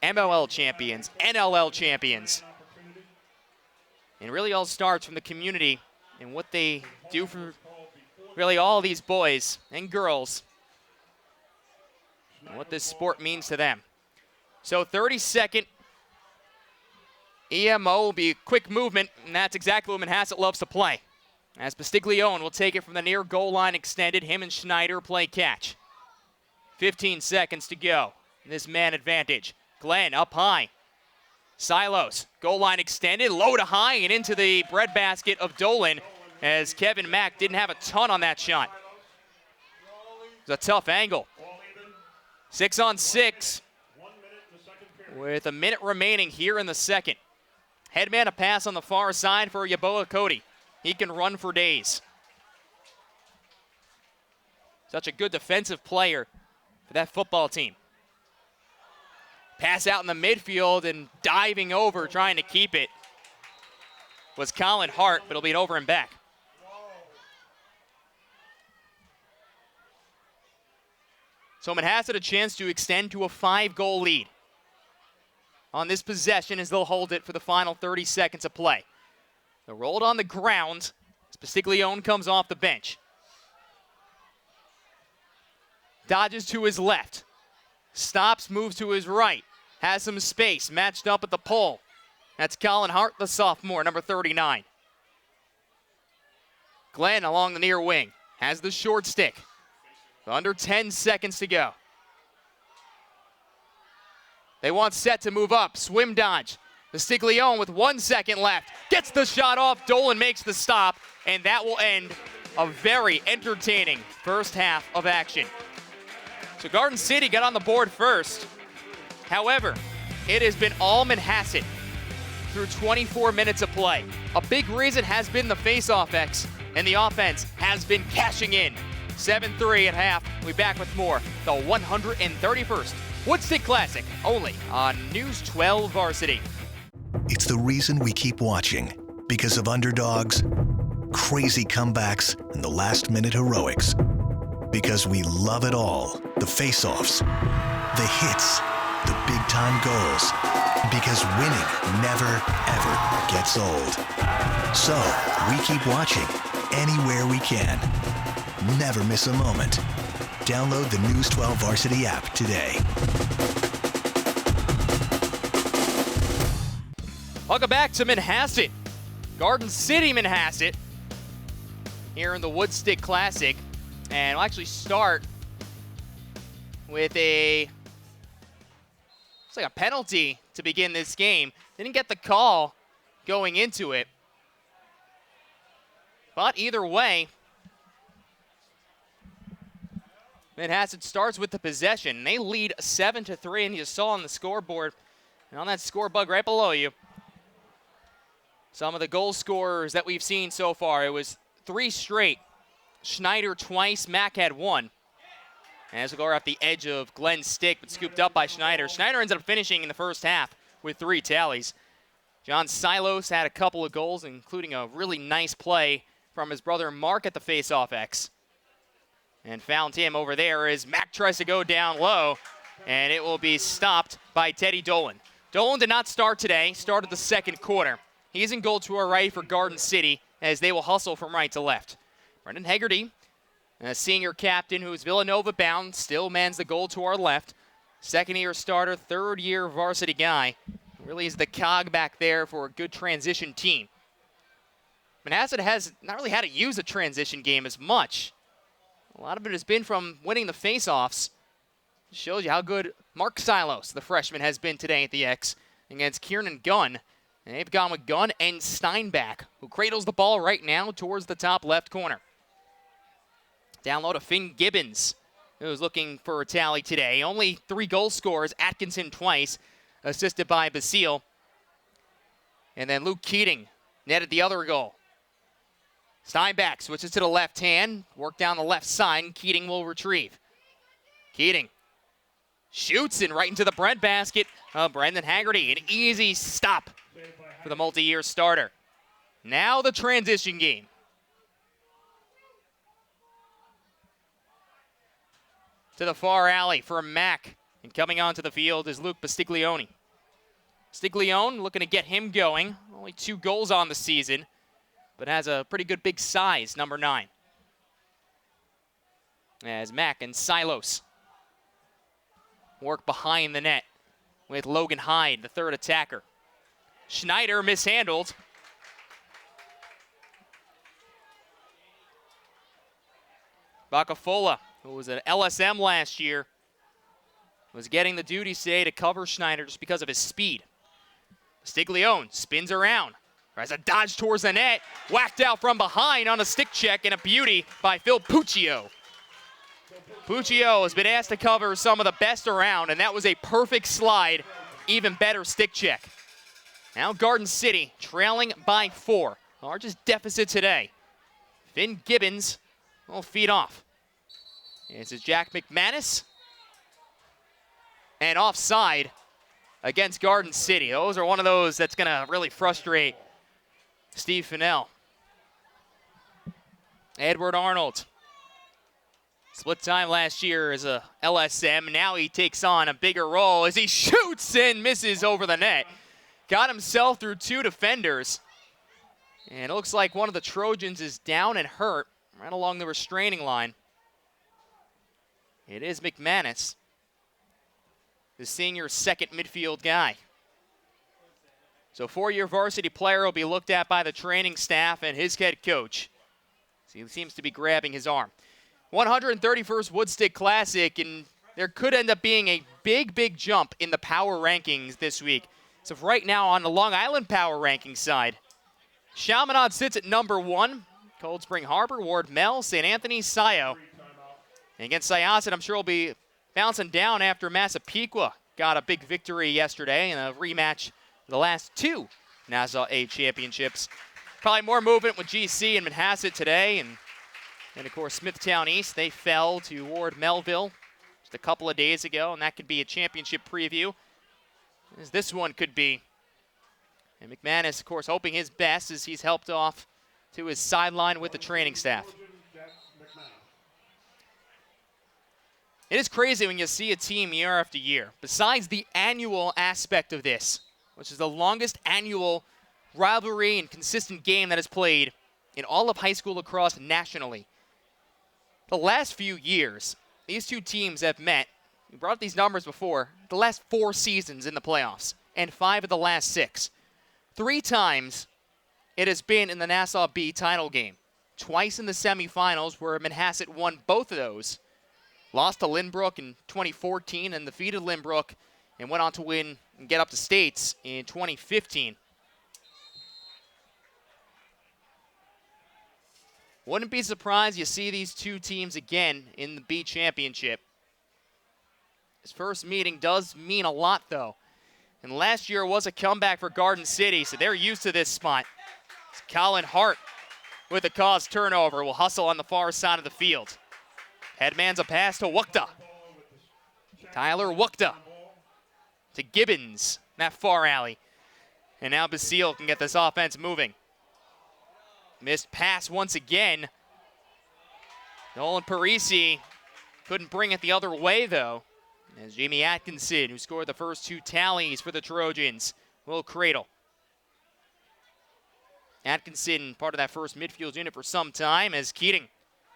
A: MLL champions, NLL champions. And really all starts from the community and what they do for really all these boys and girls and what this sport means to them. So 30-second EMO will be a quick movement, and that's exactly what Manhasset loves to play. As Bastiglione will take it from the near goal line extended, him and Schneider play catch. 15 seconds to go. This man advantage. Glenn up high. Silos, goal line extended, low to high and into the breadbasket of Dolan as Kevin Mack didn't have a ton on that shot. It's a tough angle. 6 on 6 with a minute remaining here in the second. Headman a pass on the far side for Yaboa Cody. He can run for days. Such a good defensive player for that football team. Pass out in the midfield and diving over, trying to keep it, was Colin Hart, but it'll be an over and back. So Manhasset a chance to extend to a 5-goal lead on this possession as they'll hold it for the final 30 seconds of play. They're rolled on the ground as Bastiglione comes off the bench. Dodges to his left. Stops, moves to his right. Has some space, matched up at the pole. That's Colin Hart, the sophomore, number 39. Glenn along the near wing. Has the short stick. Under 10 seconds to go. They want Set to move up. Swim dodge. Bastiglione with 1 second left. Gets the shot off. Dolan makes the stop. And that will end a very entertaining first half of action. So Garden City got on the board first. However, it has been all Manhasset through 24 minutes of play. A big reason has been the face-off X, and the offense has been cashing in. 7-3 at half. We'll be back with more. The 131st WOODSTICK CLASSIC, only on News 12 Varsity.
B: It's the reason we keep watching. Because of underdogs, crazy comebacks, and the last-minute heroics. Because we love it all. The face-offs, the hits, the big-time goals. Because winning never, ever gets old. So, we keep watching anywhere we can. Never miss a moment. Download the News 12 Varsity app today.
A: Welcome back to Manhasset. Garden City, Manhasset. Here in the WOODSTICK CLASSIC. And we'll actually start with looks like a penalty to begin this game. Didn't get the call going into it. But either way, Manhasset starts with the possession. They lead 7-3, and you saw on the scoreboard, and on that score bug right below you, some of the goal scorers that we've seen so far. It was 3 straight. Schneider twice, Mack had 1. And as we go off the edge of Glenn's stick, but scooped up by Schneider. Schneider ends up finishing in the first half with 3 tallies. John Silos had a couple of goals, including a really nice play from his brother Mark at the face-off X. And found him over there as Mack tries to go down low, and it will be stopped by Teddy Dolan. Dolan did not start today, started the second quarter. He's in goal to our right for Garden City as they will hustle from right to left. Brendan Hegarty, a senior captain who is Villanova bound, still mans the goal to our left. Second-year starter, third-year varsity guy. Really is the cog back there for a good transition team. Manhasset has not really had to use a transition game as much. A lot of it has been from winning the face-offs. Shows you how good Mark Silos, the freshman, has been today at the X against Kieran Gunn. And they've gone with Gunn and Steinbach, who cradles the ball right now towards the top left corner. Down low to Finn Gibbons, who's looking for a tally today. Only 3 goal scorers, Atkinson twice, assisted by Basile. And then Luke Keating netted the other goal. Steinbach switches to the left hand, work down the left side, Keating will retrieve. Keating shoots and right into the breadbasket of Brendan Hegarty. An easy stop for the multi-year starter. Now the transition game. To the far alley for Mack. And coming onto the field is Luke Bastiglione. Bastiglione looking to get him going. Only 2 goals on the season, but has a pretty good big size, number 9. As Mack and Silos work behind the net with Logan Hyde, the third attacker. Schneider mishandled. Bacafola, who was an LSM last year, was getting the duty today to cover Schneider just because of his speed. Bastiglione spins around, tries a dodge towards the net, whacked out from behind on a stick check, and a beauty by Phil Puccio. Puccio has been asked to cover some of the best around, and that was a perfect slide, even better stick check. Now Garden City trailing by 4. Largest deficit today. Finn Gibbons will feed off. This is Jack McManus. And offside against Garden City. Those are one of those that's going to really frustrate Steve Fennell. Edward Arnold. Split time last year as a LSM. Now he takes on a bigger role as he shoots and misses over the net. Got himself through 2 defenders. And it looks like one of the Trojans is down and hurt right along the restraining line. It is McManus. the senior second midfield guy. So four-year varsity player will be looked at by the training staff and his head coach. So he seems to be grabbing his arm. 131st WOODSTICK Classic, and there could end up being a big jump in the power rankings this week. So right now on the Long Island power ranking side, Chaminade sits at number 1. Cold Spring Harbor, Ward Mel, St. Anthony, Scio. And against Syosset, I'm sure will be bouncing down after Massapequa got a big victory yesterday in a rematch of the last 2 Nassau A championships. Probably more movement with GC and Manhasset today. And of course, Smithtown East, they fell to Ward Melville just a couple of days ago, and that could be a championship preview, as this one could be. And McManus, of course, hoping his best as he's helped off to his sideline with the training staff. It is crazy when you see a team year after year. Besides the annual aspect of this, which is the longest annual rivalry and consistent game that is played in all of high school lacrosse nationally. The last few years, these two teams have met, we brought up these numbers before, the last 4 seasons in the playoffs, and 5 of the last 6. 3 times it has been in the Nassau B title game. Twice in the semifinals where Manhasset won both of those. Lost to Lynbrook in 2014 and defeated Lynbrook and went on to win and get up to states in 2015. Wouldn't be surprised you see these two teams again in the B championship. This first meeting does mean a lot though. And last year was a comeback for Garden City, so they're used to this spot. It's Colin Hart with a caused turnover will hustle on the far side of the field. Headman's a pass to Wukta. Tyler Wukta to Gibbons, that far alley. And now Basile can get this offense moving. Missed pass once again. Nolan Parisi couldn't bring it the other way though. As Jamie Atkinson, who scored the first 2 tallies for the Trojans, will cradle. Atkinson, part of that first midfield unit for some time, as Keating,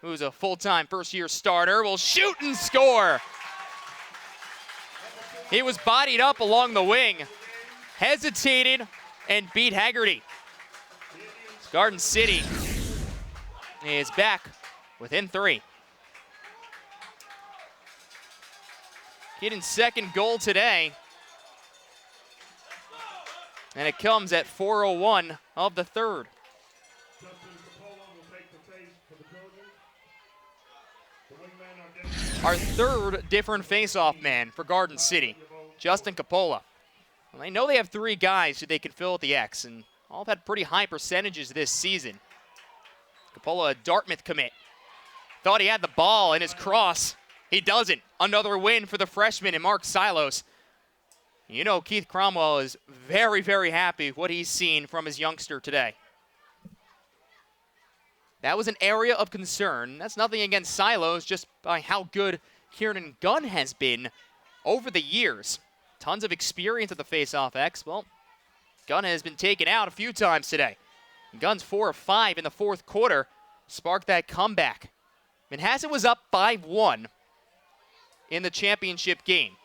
A: who's a full-time first-year starter, will shoot and score. He was bodied up along the wing, hesitated, and beat Haggerty. Garden City is back within 3. Keating's second goal today, and it comes at 4:01 of the 3rd. Our 3rd different face-off man for Garden City, Justin Coppola. Well, they know they have 3 guys who they can fill at the X, and all have had pretty high percentages this season. Coppola, a Dartmouth commit. Thought he had the ball in his cross. He doesn't. Another win for the freshman and Mark Silos. You know Keith Cromwell is very happy with what he's seen from his youngster today. That was an area of concern. That's nothing against Silos, just by how good Kieran Gunn has been over the years. Tons of experience at the face-off X. Well, Gunn has been taken out a few times today. Gunn's 4 of 5 in the 4th quarter sparked that comeback. Manhasset was up 5-1 in the championship game.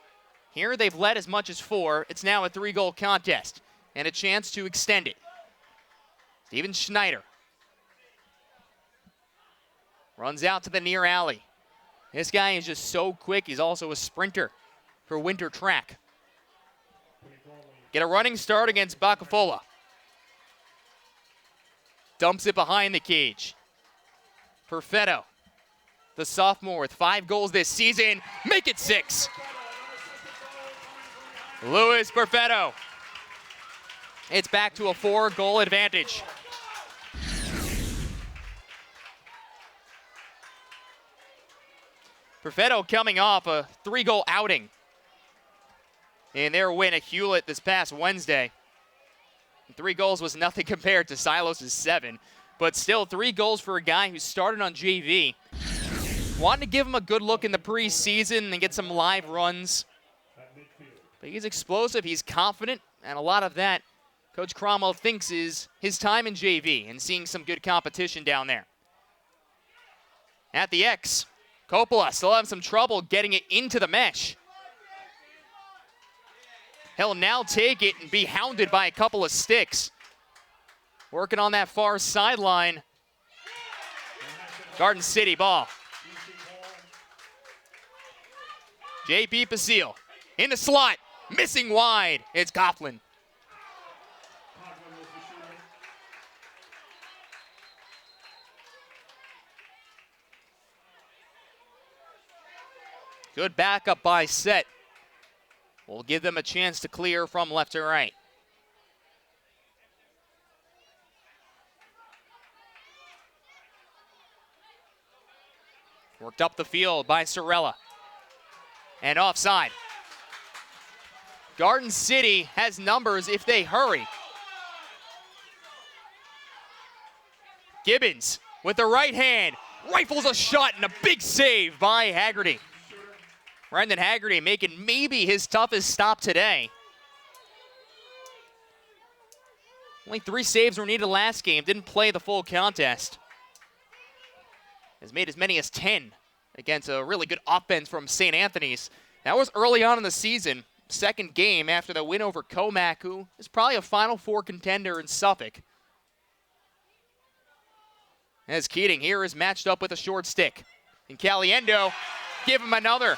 A: Here they've led as much as 4. It's now a 3-goal contest and a chance to extend it. Steven Schneider runs out to the near alley. This guy is just so quick. He's also a sprinter for winter track. Get a running start against Bacafola. Dumps it behind the cage. Perfetto, the sophomore with 5 goals this season. Make it 6. Louis Perfetto. It's back to a 4-goal advantage. Perfetto coming off a 3-goal outing in their win at Hewlett this past Wednesday. 3 goals was nothing compared to Silos' 7, but still 3 goals for a guy who started on JV. Wanted to give him a good look in the preseason and get some live runs. But he's explosive, he's confident, and a lot of that Coach Cromwell thinks is his time in JV and seeing some good competition down there. At the X, Coppola still having some trouble getting it into the mesh. He'll now take it and be hounded by a couple of sticks. Working on that far sideline. Garden City ball. J.P. Basile in the slot, missing wide. It's Coughlin. Good backup by Set. Will give them a chance to clear from left to right. Worked up the field by Sorella. And offside. Garden City has numbers if they hurry. Gibbons with the right hand. Rifles a shot and a big save by Haggerty. Brendan Haggerty making maybe his toughest stop today. Only 3 saves were needed last game. Didn't play the full contest. Has made as many as 10 against a really good offense from St. Anthony's. That was early on in the season. Second game after the win over Comac, who is probably a Final Four contender in Suffolk. As Keating here is matched up with a short stick. And Caliendo, give him another.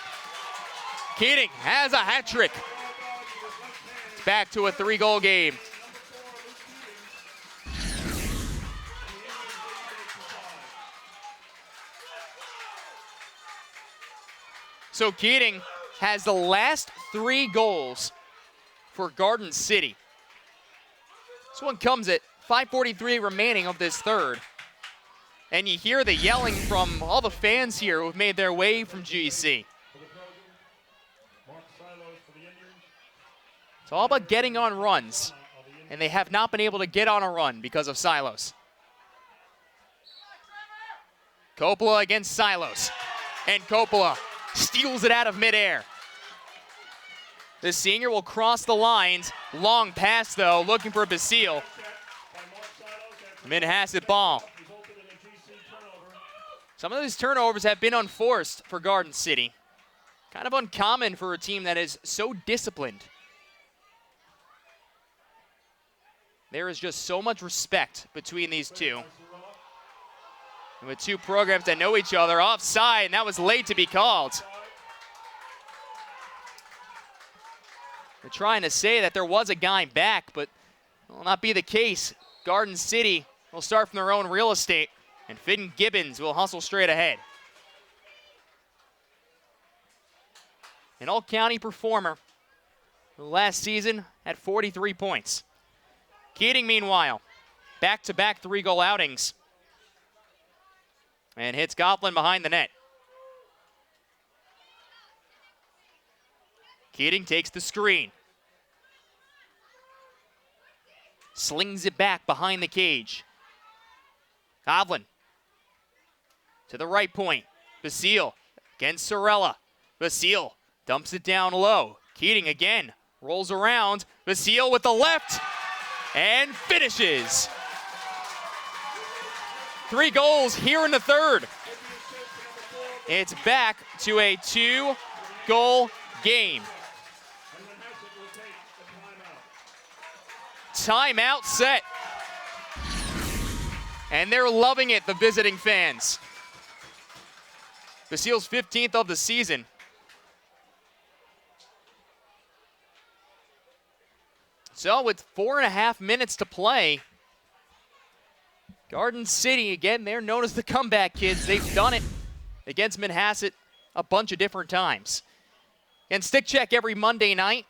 A: Keating has a hat trick. It's back to a 3-goal game. So Keating has the last 3 goals for Garden City. This one comes at 5:43 remaining of this third. And you hear the yelling from all the fans here who have made their way from GC. It's all about getting on runs, and they have not been able to get on a run because of Silos. Coppola against Silos, and Coppola steals it out of midair. The senior will cross the lines. Long pass, though, looking for Basile. Manhasset ball. Some of these turnovers have been unforced for Garden City. Kind of uncommon for a team that is so disciplined. There is just so much respect between these two. And with 2 programs that know each other, offside, and that was late to be called. They're trying to say that there was a guy back, but it will not be the case. Garden City will start from their own real estate, and Finn Gibbons will hustle straight ahead. An all-county performer who last season had 43 points. Keating, meanwhile, back-to-back 3-goal outings. And hits Coughlin behind the net. Keating takes the screen. Slings it back behind the cage. Coughlin to the right point. Basile against Sorella. Basile dumps it down low. Keating again rolls around. Basile with the left and finishes. 3 goals here in the third. It's back to a 2-goal game. Timeout set. And they're loving it, the visiting fans. Basile's 15th of the season. So with 4.5 minutes to play, Garden City, again, they're known as the comeback kids. They've done it against Manhasset a bunch of different times. And Stick Check every Monday night.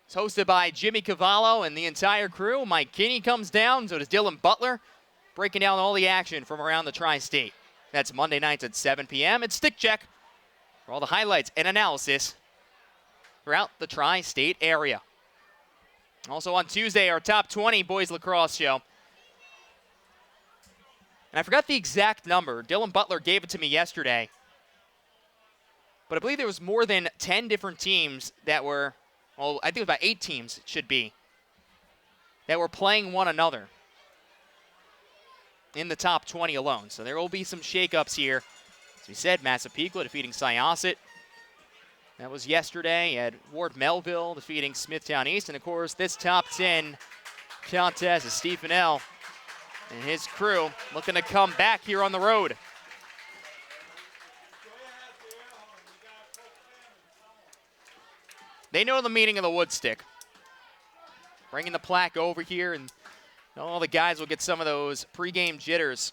A: It's hosted by Jimmy Cavallo and the entire crew. Mike Kinney comes down, so does Dylan Butler, breaking down all the action from around the Tri-State. That's Monday nights at 7 p.m. It's Stick Check for all the highlights and analysis throughout the Tri-State area. Also on Tuesday, our Top 20 Boys Lacrosse show. And I forgot the exact number. Dylan Butler gave it to me yesterday. But I believe there was more than 10 different teams that were, well, I think it was about 8 teams, it should be, that were playing one another in the top 20 alone. So there will be some shakeups here. As we said, Massapequa defeating Syosset. That was yesterday at Ward Melville defeating Smithtown East. And of course, this top 10 contest is Steve Fennell and his crew looking to come back here on the road. They know the meaning of the wood stick. Bringing the plaque over here, and all the guys will get some of those pregame jitters.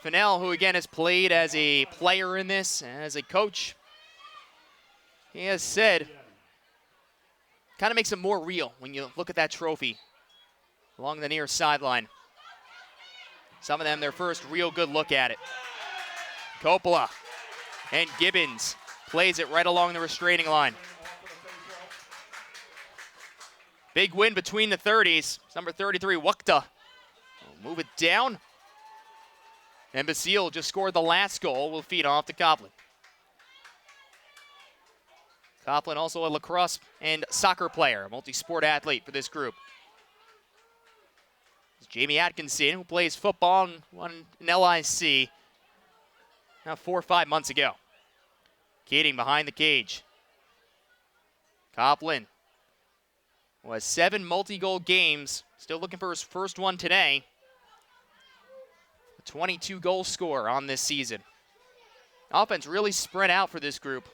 A: Fennell, who again has played as a player in this, as a coach, he has said, kind of makes it more real when you look at that trophy along the near sideline. Some of them, their first real good look at it. Coppola and Gibbons plays it right along the restraining line. Big win between the 30s. Number 33, Wukta. Move it down. And Basile just scored the last goal. Will feed off to Coplin. Coplin also a lacrosse and soccer player, a multi-sport athlete for this group. It's Jamie Atkinson, who plays football and won an LIC now 4 or 5 months ago. Keating behind the cage. Coplin, who has 7 multi-goal games, still looking for his first one today. A 22-goal scorer on this season. Offense really spread out for this group.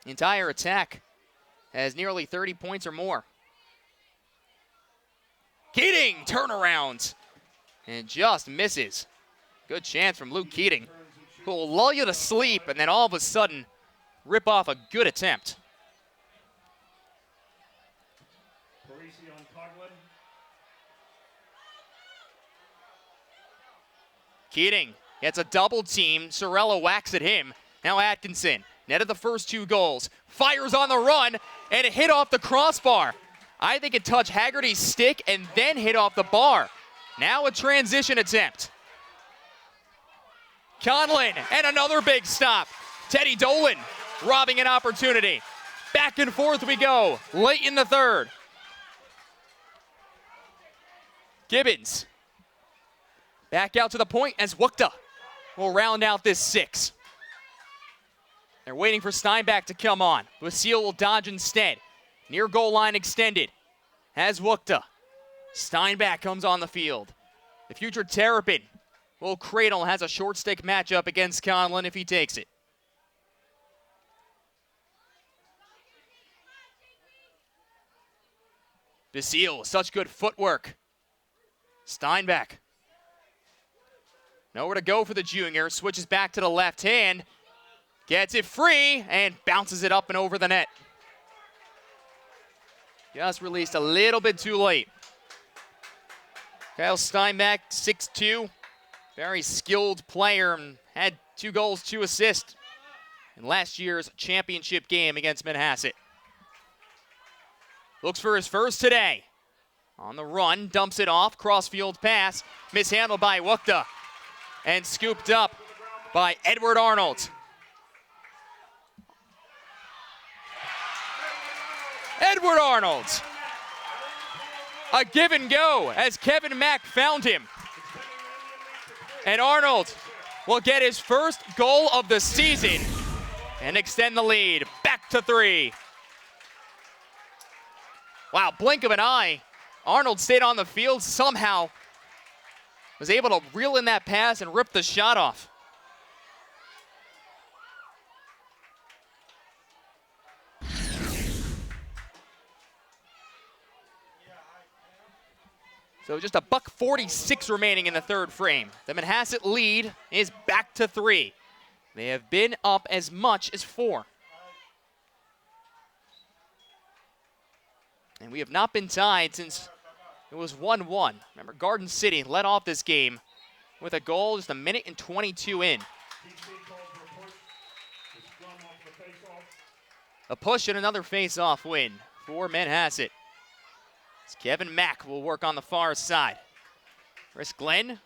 A: The entire attack has nearly 30 points or more. Keating, turnaround, and just misses. Good chance from Luke Keating, who will lull you to sleep and then all of a sudden rip off a good attempt. Keating gets a double team. Sorella whacks at him. Now Atkinson, netted the first 2 goals, fires on the run, and it hit off the crossbar. I think it touched Haggerty's stick and then hit off the bar. Now a transition attempt. Conlon, and another big stop. Teddy Dolan robbing an opportunity. Back and forth we go, late in the third. Gibbons back out to the point as Wukta will round out this 6. They're waiting for Steinbach to come on. Basile will dodge instead. Near goal line extended. Has Wukta. Steinbach comes on the field. The future Terrapin will cradle, has a short stick matchup against Conlon if he takes it. Basile, such good footwork. Steinbach. Nowhere to go for the junior. Switches back to the left hand. Gets it free and bounces it up and over the net. Just released a little bit too late. Kyle Steinbach, 6'2". Very skilled player and had 2 goals, 2 assists in last year's championship game against Manhasset. Looks for his first today. On the run, dumps it off, crossfield pass, mishandled by Wukta, and scooped up by Edward Arnold. Edward Arnold. A give and go as Kevin Mack found him. And Arnold will get his first goal of the season and extend the lead back to 3. Wow, blink of an eye. Arnold stayed on the field, somehow was able to reel in that pass and rip the shot off. So just a $1:46 remaining in the third frame. The Manhasset lead is back to 3. They have been up as much as 4. And we have not been tied since it was 1-1. Remember, Garden City led off this game with a goal just 1:22 in. A push and another face-off win for Manhasset. Kevin Mack will work on the far side. Chris Glenn,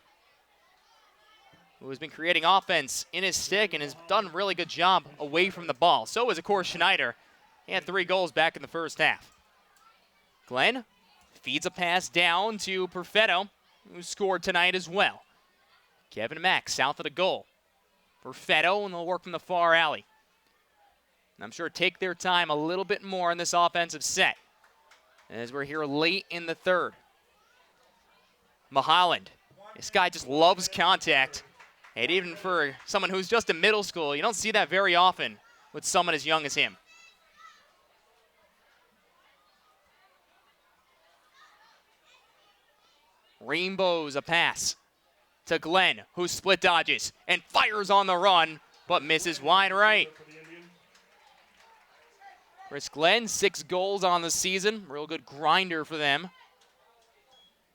A: who has been creating offense in his stick and has done a really good job away from the ball. So is, of course, Schneider. He had 3 goals back in the first half. Glenn feeds a pass down to Perfetto, who scored tonight as well. Kevin Mack south of the goal for Fetto, and they'll work from the far alley. And I'm sure take their time a little bit more in this offensive set as we're here late in the third. Mulholland, this guy just loves contact. And even for someone who's just in middle school, you don't see that very often with someone as young as him. Rainbows a pass to Glenn, who split dodges and fires on the run, but misses wide right. Chris Glenn, 6 goals on the season. Real good grinder for them.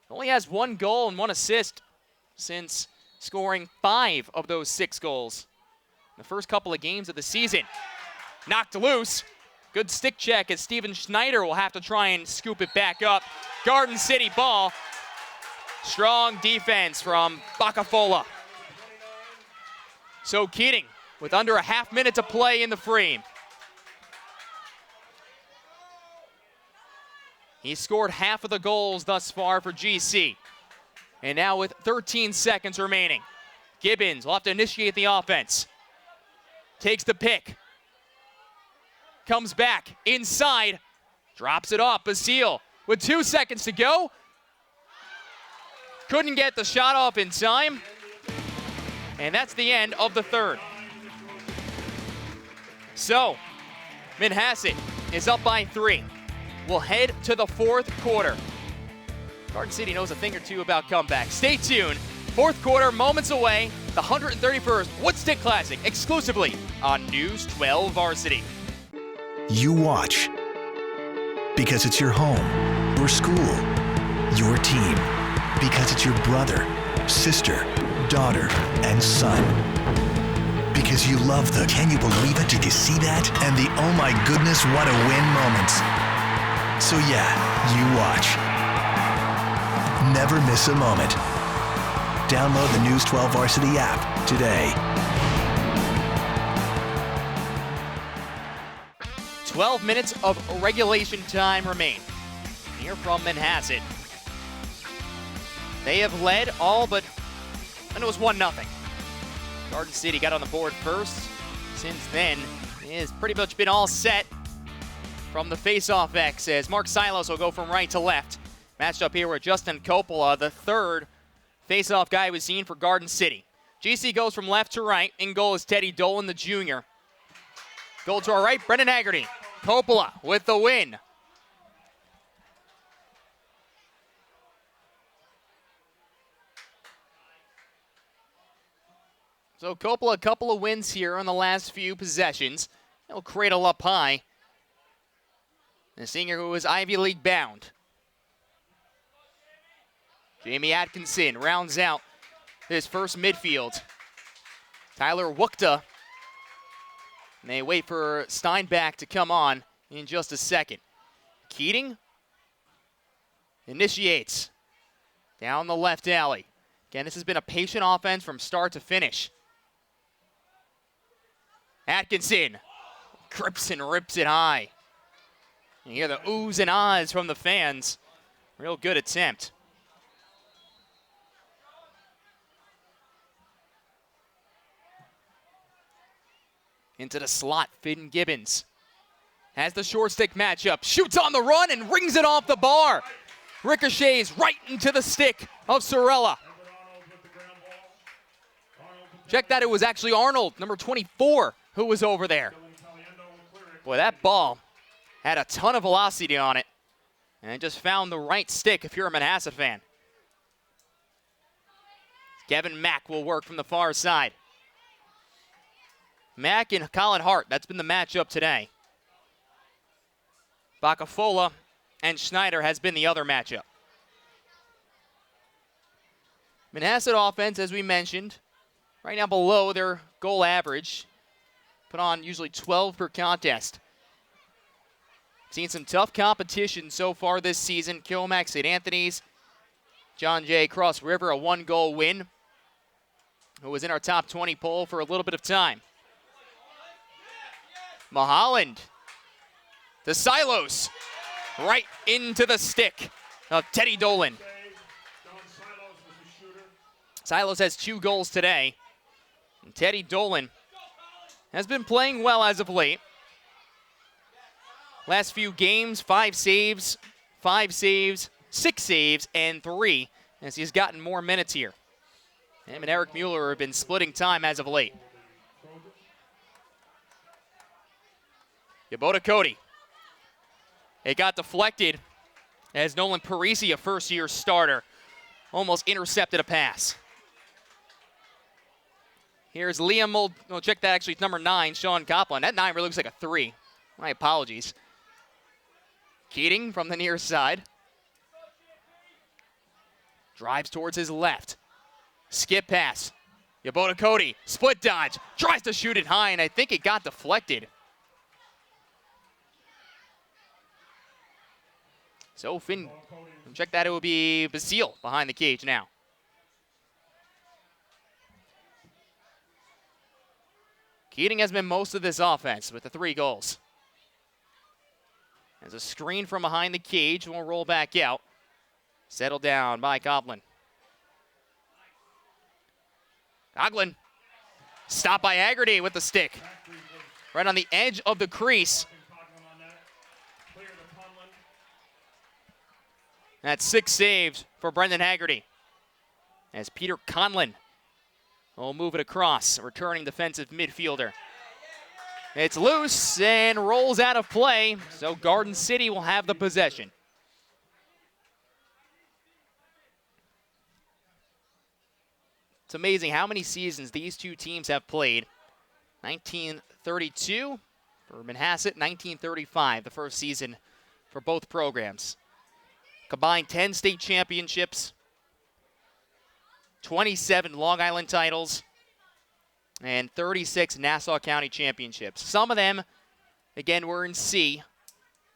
A: Only has 1 goal and 1 assist since scoring 5 of those 6 goals in the first couple of games of the season. Knocked loose. Good stick check as Steven Schneider will have to try and scoop it back up. Garden City ball. Strong defense from Bacafola. So Keating with under a half minute to play in the frame. He scored half of the goals thus far for GC. And now with 13 seconds remaining, Gibbons will have to initiate the offense. Takes the pick. Comes back inside. Drops it off. Basile with 2 seconds to go. Couldn't get the shot off in time. And that's the end of the third. So, Manhasset is up by 3. We'll head to the fourth quarter. Garden City knows a thing or two about comebacks. Stay tuned. Fourth quarter, moments away. The 131st WOODSTICK CLASSIC, exclusively on News 12 Varsity.
B: You watch because it's your home, your school, your team. Because it's your brother, sister, daughter, and son. Because you love the "can you believe it, did you see that?" and the "oh my goodness, what a win" moments. So yeah, you watch. Never miss a moment. Download the News 12 Varsity app today.
A: 12 minutes of regulation time remain. Here from Manhasset. They have led all but, and it was 1-0. Garden City got on the board first. Since then, it has pretty much been all set from the face-off X as Mark Silos will go from right to left. Matched up here with Justin Coppola, the third face-off guy we've seen for Garden City. GC goes from left to right. In goal is Teddy Dolan, the junior. Goal to our right, Brendan Haggerty. Coppola with the win. So Coppola, a couple of wins here on the last few possessions. He'll cradle up high. The senior who is Ivy League bound. Jamie Atkinson rounds out his first midfield. Tyler Wukta. And they wait for Steinbach to come on in just a second. Keating initiates down the left alley. Again, this has been a patient offense from start to finish. Atkinson grips and rips it high. You hear the oohs and ahs from the fans. Real good attempt. Into the slot, Finn Gibbons has the short stick matchup. Shoots on the run and rings it off the bar. Ricochets right into the stick of Sorella. Check that, it was actually Arnold, number 24, who was over there. Boy, that ball had a ton of velocity on it. And it just found the right stick if you're a Manhasset fan. Kevin Mack will work from the far side. Mack and Colin Hart, that's been the matchup today. Bacafola and Schneider has been the other matchup. Manhasset offense, as we mentioned, right now below their goal average. Put on usually 12 per contest. Seen some tough competition so far this season. Kilmac, St. Anthony's, John Jay, Cross River, a 1-goal win. Who was in our top 20 poll for a little bit of time. Mulholland to Silos, right into the stick of Teddy Dolan. Silos has 2 goals today. And Teddy Dolan has been playing well as of late. Last few games, 5 saves, 6 saves, and 3, as he's gotten more minutes here. Him and Eric Mueller have been splitting time as of late. Yabota Cody. It got deflected as Nolan Parisi, a first-year starter, almost intercepted a pass. Here's Liam, we'll check that actually, it's number 9, Sean Copland. That 9 really looks like a 3. My apologies. Keating from the near side. Drives towards his left. Skip pass. Yabota Cody, split dodge, tries to shoot it high, and I think it got deflected. So Finn, check that, it will be Basile behind the cage now. Keating has been most of this offense with the 3 goals. As a screen from behind the cage, will roll back out. Settled down by Coughlin. Coughlin, stopped by Haggerty with the stick. Right on the edge of the crease. That's 6 saves for Brendan Haggerty. As Peter Conlon will move it across, returning defensive midfielder. It's loose and rolls out of play, so Garden City will have the possession. It's amazing how many seasons these 2 teams have played. 1932 for Manhasset, 1935, the first season for both programs. Combined 10 state championships, 27 Long Island titles, and 36 Nassau County championships. Some of them, again, were in C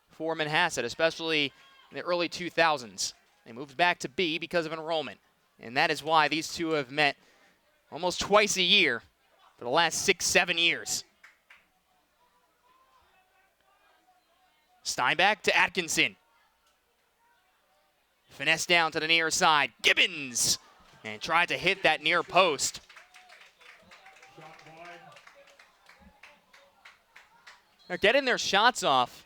A: for Manhasset, especially in the early 2000s. They moved back to B because of enrollment, and that is why these 2 have met almost twice a year for the last 6-7 years. Steinbach to Atkinson. Finesse down to the near side. Gibbons, and tried to hit that near post. They're getting their shots off.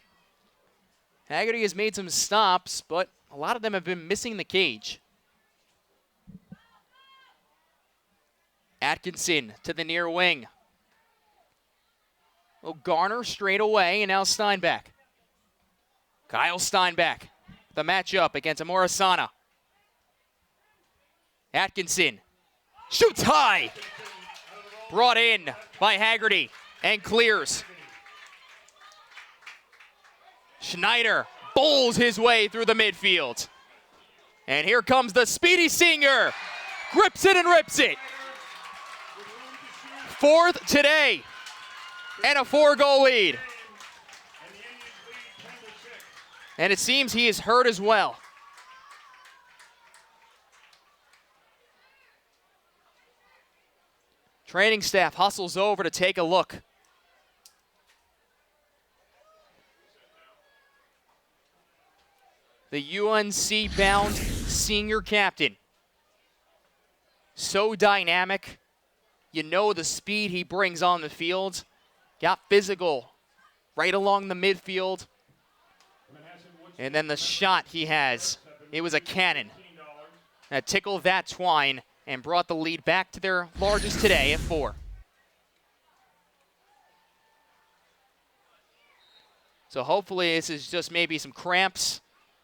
A: Haggerty has made some stops, but a lot of them have been missing the cage. Atkinson to the near wing. Well, Garner straight away, and now Steinbach. Kyle Steinbach, the matchup against Amorasana. Atkinson shoots high. Brought in by Haggerty and clears. Schneider bowls his way through the midfield. And here comes the speedy Singer. Grips it and rips it. 4th today. And a 4-goal lead. And it seems he is hurt as well. Training staff hustles over to take a look. The UNC-bound senior captain. So dynamic. You know the speed he brings on the field. Got physical right along the midfield. And then the shot he has, it was a cannon that tickled that twine and brought the lead back to their largest today at 4. So hopefully this is just maybe some cramps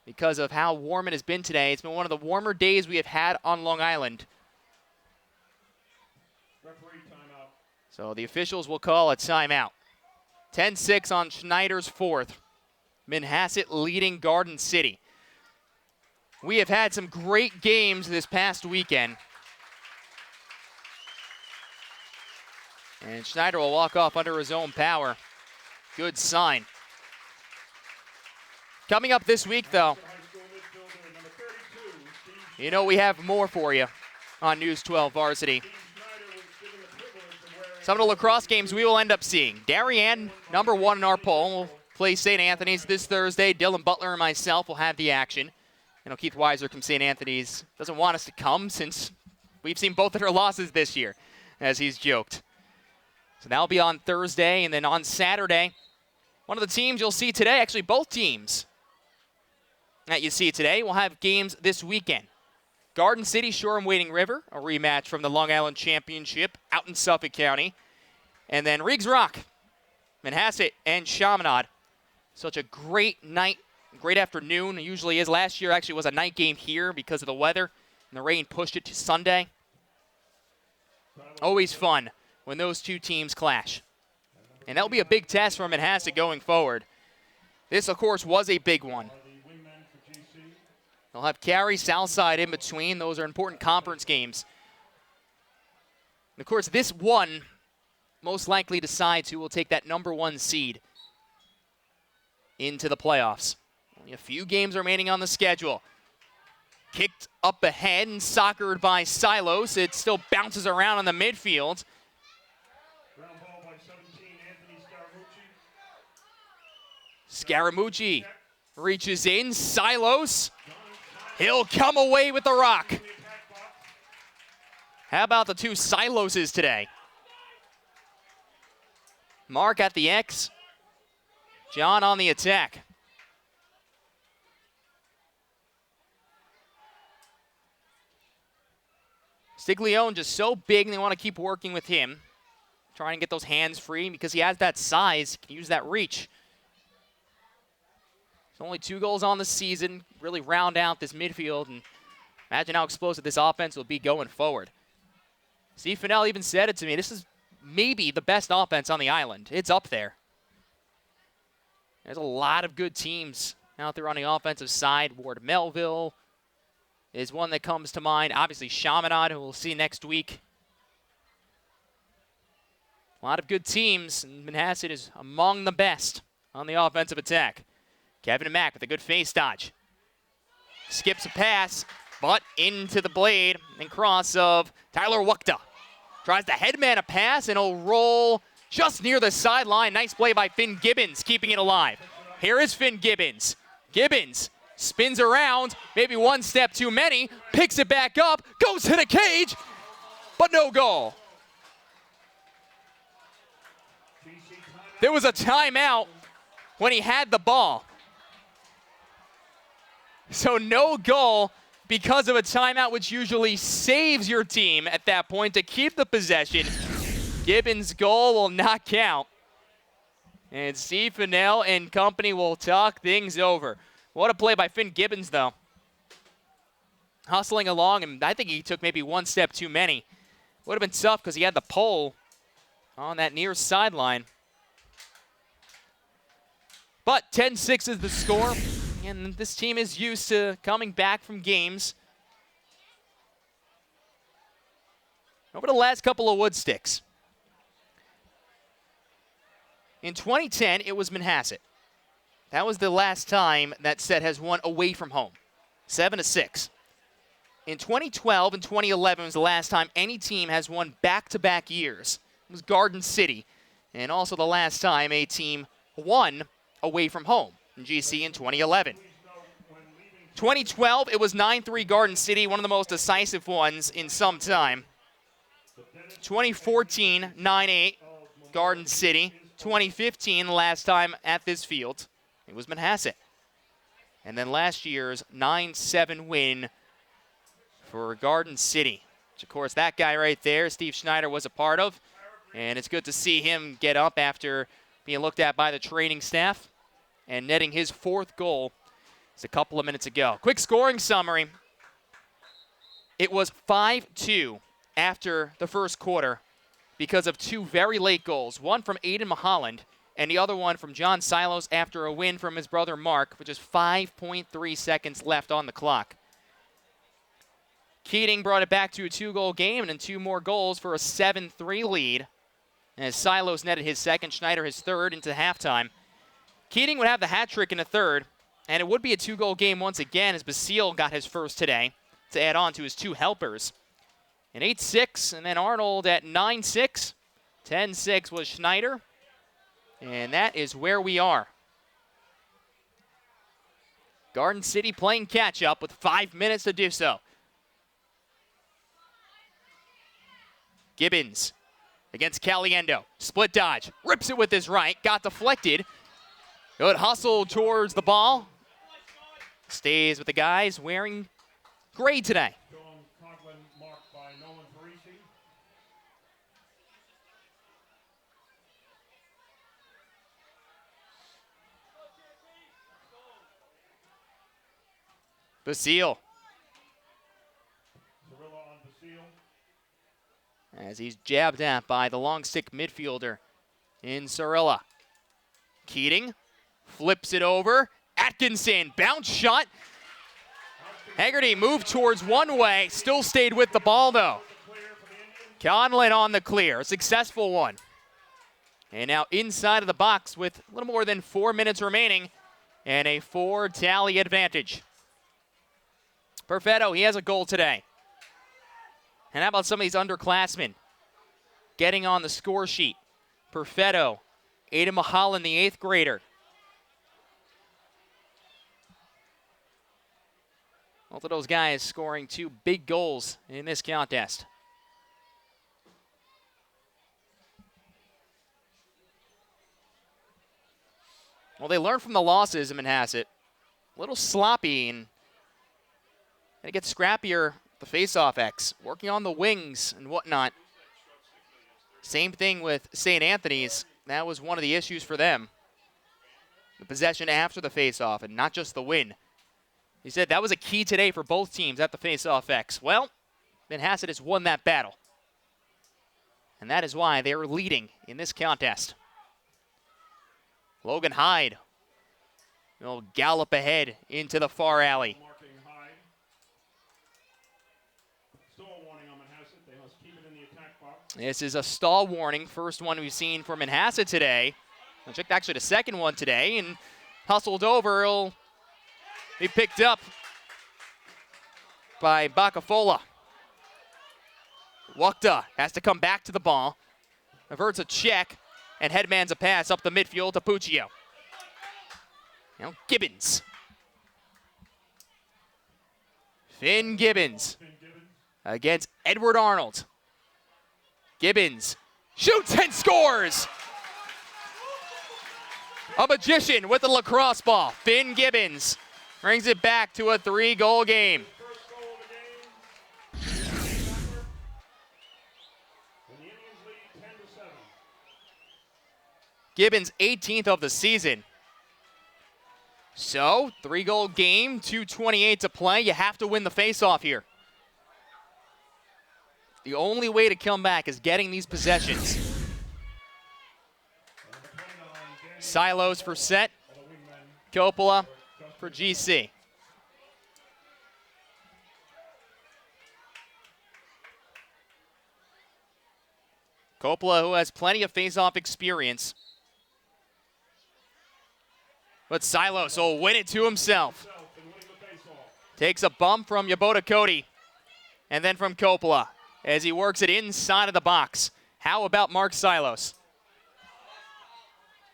A: because of how warm it has been today. It's been one of the warmer days we have had on Long Island. So the officials will call a timeout. 10-6 on Schneider's 4th. Manhasset leading Garden City. We have had some great games this past weekend. And Schneider will walk off under his own power. Good sign. Coming up this week, though, you know we have more for you on News 12 Varsity. Some of the lacrosse games we will end up seeing. Darien, number 1 in our poll, will play St. Anthony's this Thursday. Dylan Butler and myself will have the action. I know Keith Weiser from St. Anthony's doesn't want us to come since We've seen both of their losses this year, as he's joked. So that'll be on Thursday, and then on Saturday, one of the teams you'll see today, actually both teams that you see today, will have games this weekend. Garden City, Shoreham-Wading River, a rematch from the Long Island Championship out in Suffolk County. And then Riggs Rock, Manhasset, and Chaminade. Such a great night, great afternoon. It usually is. Last year actually was a night game here because of the weather, and the rain pushed it to Sunday. Always fun when those two teams clash. And that'll be a big test for Manhasset going forward. This, of course, was a big one. They'll have Cary, Southside in between. Those are important conference games. And of course, this one most likely decides who will take that #1 seed into the playoffs. Only a few games remaining on the schedule. Kicked up ahead and soccered by Silos. It still bounces around on the midfield.
C: Ground ball by 17, Anthony
A: Scaramucci reaches in. Silos. He'll come away with the rock. How about the two Siloses today? Mark at the X. John on the attack. Stiglione just so big, and they want to keep working with him. Trying to get those hands free because he has that size. He can use that reach. There's only 2 goals on the season. Really round out this midfield, and imagine how explosive this offense will be going forward. Steve Fennell even said it to me. This is maybe the best offense on the island. It's up there. There's a lot of good teams out there on the offensive side. Ward Melville is one that comes to mind. Obviously, Chaminade, who we'll see next week. A lot of good teams, and Manhasset is among the best on the offensive attack. Kevin Mack with a good face dodge. Skips a pass, but into the blade and cross of Tyler Wukta. Tries to headman a pass, and he'll roll just near the sideline. Nice play by Finn Gibbons, keeping it alive. Here is Finn Gibbons. Gibbons spins around, maybe one step too many, picks it back up, goes to the cage, but no goal. There was a timeout when he had the ball. So no goal because of a timeout, which usually saves your team at that point to keep the possession. Gibbons' goal will not count. And Steve Fennell and company will talk things over. What a play by Finn Gibbons, though. Hustling along, and I think he took maybe one step too many. Would have been tough because he had the pole on that near sideline. But 10-6 is the score. And this team is used to coming back from games. Over the last couple of Woodsticks. In 2010, it was Manhasset. That was the last time that set has won away from home, 7-6. In 2012 and 2011 was the last time any team has won back-to-back years. It was Garden City, and also the last time a team won away from home in GC in 2011. 2012, it was 9-3 Garden City, one of the most decisive ones in some time. 2014, 9-8 Garden City. 2015, the last time at this field, it was Manhasset. And then last year's 9-7 win for Garden City, which of course that guy right there, Steve Schneider, was a part of. And it's good to see him get up after being looked at by the training staff and netting his 4th goal just a couple of minutes ago. Quick scoring summary. It was 5-2 after the first quarter because of 2 very late goals. One from Aiden Maholland and the other one from John Silos after a win from his brother Mark with just 5.3 seconds left on the clock. Keating brought it back to a 2-goal game and then 2 more goals for a 7-3 lead. As Silos netted his 2nd, Schneider his 3rd into halftime. Keating would have the hat trick in the 3rd, and it would be a 2-goal game once again as Basile got his 1st today to add on to his 2 helpers. An 8-6, and then Arnold at 9-6. 10-6 was Schneider, and that is where we are. Garden City playing catch-up with 5 minutes to do so. Gibbons against Caliendo. Split dodge. Rips it with his right. Got deflected. Good hustle towards the ball. Stays with the guys wearing gray today.
C: John Conklin marked by Nolan Parisi.
A: Basile.
C: Cirilla on Basile.
A: As he's jabbed at by the long stick midfielder in Cirilla. Keating flips it over. Atkinson, bounce shot. Haggerty moved towards one way, still stayed with the ball though. Conlon on the clear, a successful one. And now inside of the box with a little more than 4 minutes remaining and a 4-tally advantage. Perfetto, he has a goal today. And how about some of these underclassmen getting on the score sheet? Perfetto, Aiden Mahalan, the 8th grader. Both of those guys scoring 2 big goals in this contest. Well, they learned from the losses in Manhasset. A little sloppy and gonna get scrappier the face-off X, working on the wings and whatnot. Same thing with St. Anthony's. That was one of the issues for them. The possession after the face-off and not just the win. He said that was a key today for both teams at the face-off X. Well, Manhasset has won that battle. And that is why they are leading in this contest. Logan Hyde will gallop ahead into the far alley.
C: Marking Hyde. Stall warning on Manhasset. They must keep it in the attack box.
A: This is a stall warning. First one we've seen for Manhasset today. I checked actually the second one today and hustled over. He'll be picked up by Bacafola. Wukta has to come back to the ball. Averts a check and headmans a pass up the midfield to Puccio. Now Gibbons. Finn Gibbons against Edward Arnold. Gibbons shoots and scores! A magician with the lacrosse ball. Finn Gibbons brings it back to a 3-goal game.
C: First goal of the game. And the Indians lead 10-7.
A: Gibbons' 18th of the season. So, 3-goal game, 2:28 to play. You have to win the face-off here. The only way to come back is getting these possessions. Silos for set. Coppola for GC. Coppola, who has plenty of face-off experience. But Silos will win it to himself. Takes a bump from Yabota Cody. And then from Coppola as he works it inside of the box. How about Mark Silos?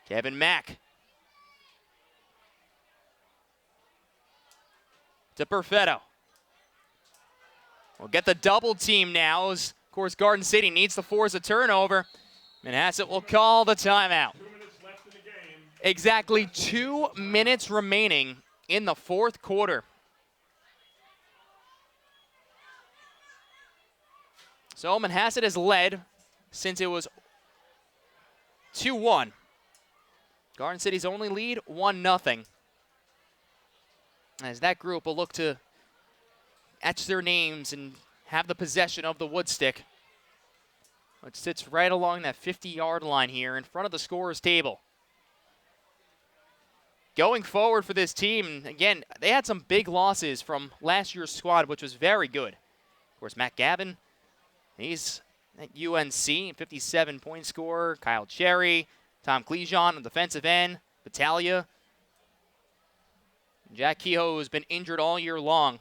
A: Kevin Mack. To Perfetto. We'll get the double team now as, of course, Garden City needs to force a turnover. Manhasset will call the timeout.
C: 2 minutes left in the game.
A: Exactly 2 minutes remaining in the 4th quarter. So Manhasset has led since it was 2-1. Garden City's only lead, 1-0. As that group will look to etch their names and have the possession of the woodstick, which sits right along that 50-yard line here in front of the scorer's table. Going forward for this team, again, they had some big losses from last year's squad, which was very good. Of course, Matt Gavin, he's at UNC, 57-point scorer. Kyle Cherry, Tom Clejon on defensive end, Battaglia. Jack Kehoe has been injured all year long.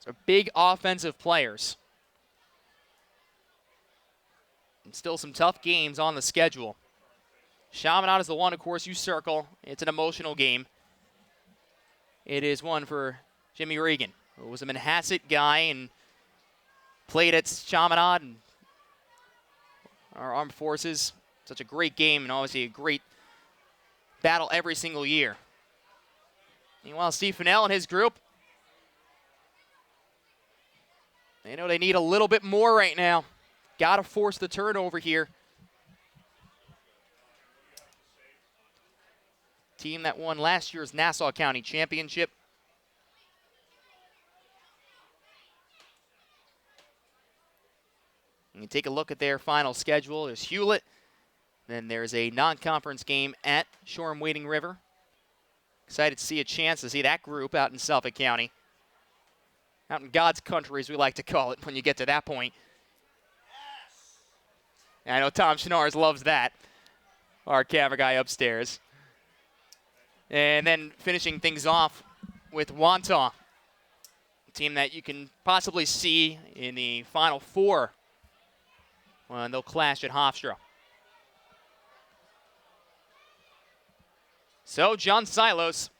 A: So big offensive players. And still some tough games on the schedule. Chaminade is the one, of course, you circle. It's an emotional game. It is one for Jimmy Regan, who was a Manhasset guy and played at Chaminade and our armed forces. Such a great game and obviously a great battle every single year. Meanwhile, Steve Fennell and his group, they know they need a little bit more right now. Got to force the turnover here. Team that won last year's Nassau County Championship. And you take a look at their final schedule. There's Hewlett. Then there's a non-conference game at Shoreham-Wading River. Excited to see a chance to see that group out in Suffolk County. Out in God's country, as we like to call it, when you get to that point. And I know Tom Schnars loves that, our camera guy upstairs. And then finishing things off with Wantagh, a team that you can possibly see in the Final Four when they'll clash at Hofstra. So John Silos,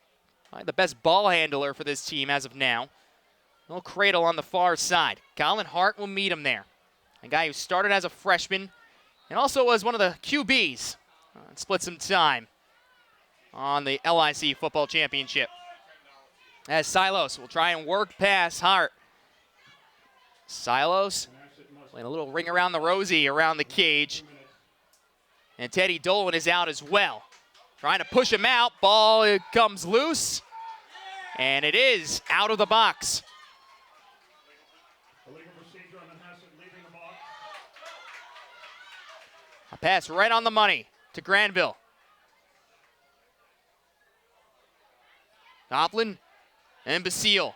A: probably the best ball handler for this team as of now. Little cradle on the far side. Colin Hart will meet him there. A guy who started as a freshman and also was one of the QBs. Split some time on the LIC Football Championship. As Silos will try and work past Hart. Silos playing a little ring around the rosy around the cage. And Teddy Dolan is out as well. Trying to push him out. Ball comes loose. And it is out of the box. A pass right on the money to Granville. Coplin and Basile.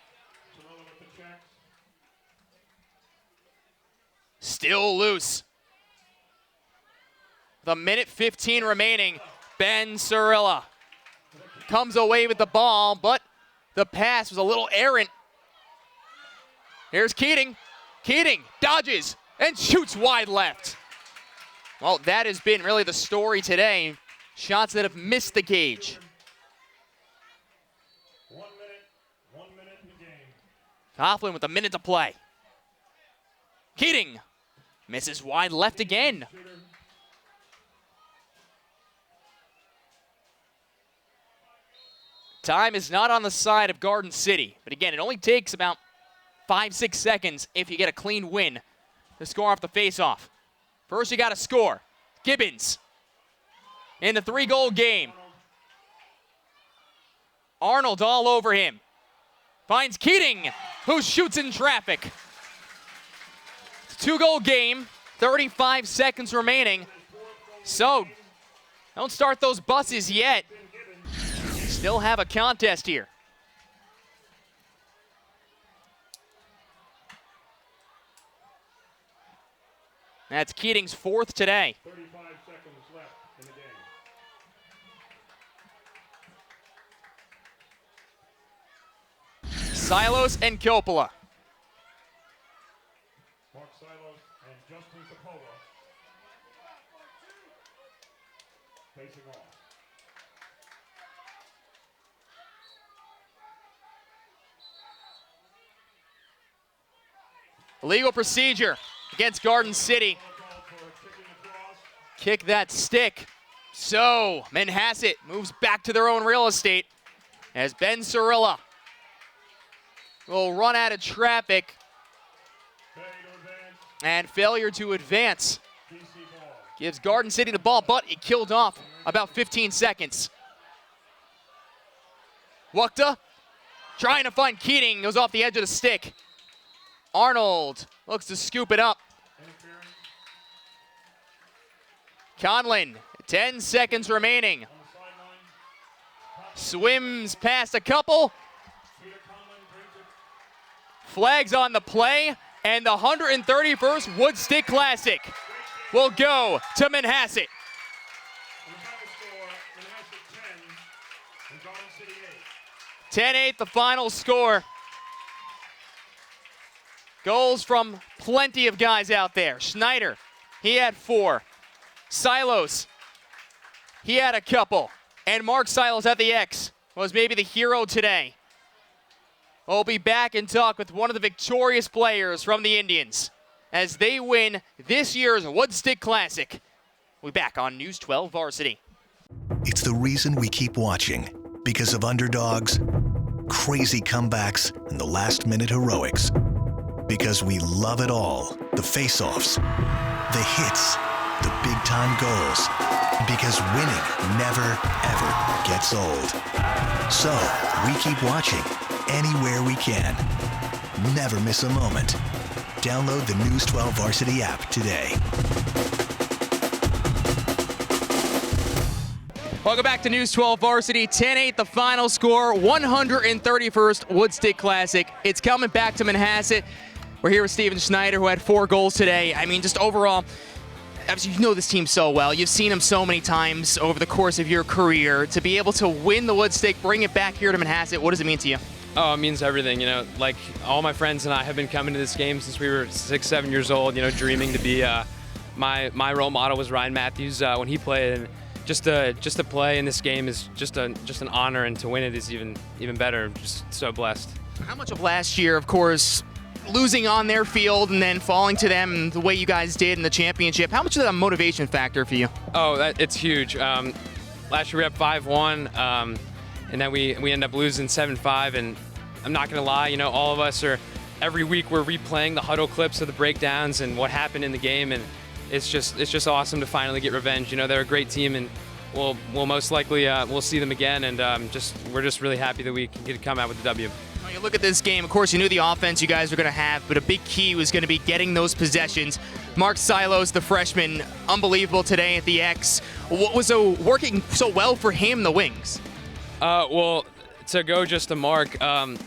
A: Still loose. The minute 15 remaining. Ben Cirilla comes away with the ball, but the pass was a little errant. Here's Keating. Keating dodges and shoots wide left. Well, that has been really the story today. Shots that have missed the cage.
C: 1 minute in the game.
A: Coughlin with a minute to play. Keating misses wide left again. Time is not on the side of Garden City. But again, it only takes about 5-6 seconds if you get a clean win to score off the faceoff. First, you got to score. Gibbons in the 3-goal game. Arnold all over him. Finds Keating, who shoots in traffic. It's a 2-goal game, 35 seconds remaining. So, don't start those buses yet. Still have a contest here. That's Keating's 4th today.
C: 35 seconds left in the game.
A: Silos and Coppola.
C: Mark Silos and Justin Coppola facing off.
A: Legal procedure against Garden City. Kick that stick. So, Manhasset moves back to their own real estate as Ben Cirilla will run out of traffic. And failure to advance gives Garden City the ball, but it killed off about 15 seconds. Wukta trying to find Keating, goes off the edge of the stick. Arnold looks to scoop it up. Conlin, 10 seconds remaining. Swims past a couple. Flags on the play, and the 131st WOODSTICK Classic will go to Manhasset. 10-8 the final score. Goals from plenty of guys out there. Schneider, he had 4. Silos, he had a couple. And Mark Silos at the X was maybe the hero today. We'll be back and talk with one of the victorious players from the Indians. as they win this year's WOODSTICK CLASSIC. We'll be back on News 12 Varsity.
B: It's the reason we keep watching, because of underdogs, crazy comebacks, and the last-minute heroics. Because we love it all, the face-offs, the hits, the big-time goals. Because winning never, ever gets old. So, we keep watching anywhere we can. Never miss a moment. Download the News 12 Varsity app today.
A: Welcome back to News 12 Varsity. 10-8 the final score, 131st WOODSTICK CLASSIC. It's coming back to Manhasset. We're here with Steven Schneider, who had 4 goals today. I mean, just overall, obviously you know this team so well. You've seen them so many times over the course of your career. To be able to win the WOODSTICK, bring it back here to Manhasset, what does it mean to you?
D: Oh, it means everything. You know, like all my friends and I have been coming to this game since we were 6, 7 years old. You know, dreaming to be. My role model was Ryan Matthews when he played, and just to play in this game is just an honor, and to win it is even better. I'm just so blessed.
A: How much of last year, of course, losing on their field and then falling to them the way you guys did in the championship, how much is that a motivation factor for you?
D: Oh, it's huge. Last year we had 5-1, and then we ended up losing 7-5, and I'm not gonna lie, you know, all of us are, every week we're replaying the huddle clips of the breakdowns and what happened in the game, and it's just awesome to finally get revenge. You know, they're a great team, and we'll most likely we'll see them again, and we're just really happy that we can come out with the W.
A: When you look at this game, of course, you knew the offense you guys were going to have, but a big key was going to be getting those possessions. Mark Silos, the freshman, unbelievable today at the X. What was working so well for him, the wings?
D: Well, to go just to Mark,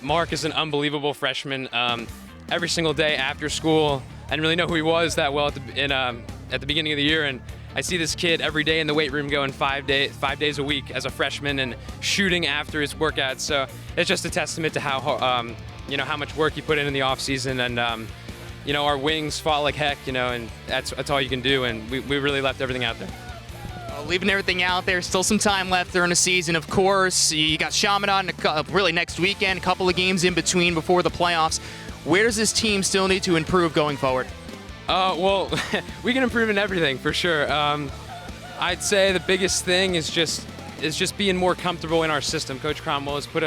D: Mark is an unbelievable freshman. Every single day after school, I didn't really know who he was that well at the beginning of the year, and I see this kid every day in the weight room going 5 days a week as a freshman and shooting after his workouts. So it's just a testament to how you know, how much work he put in the off season, and you know, our wings fought like heck, you know, and that's all you can do, and we really left everything out there.
A: Leaving everything out there, still some time left during the season, of course. You got Chaminade really next weekend, a couple of games in between before the playoffs. Where does this team still need to improve going forward?
D: Well, we can improve in everything for sure. I'd say the biggest thing is just being more comfortable in our system. Coach Cromwell has put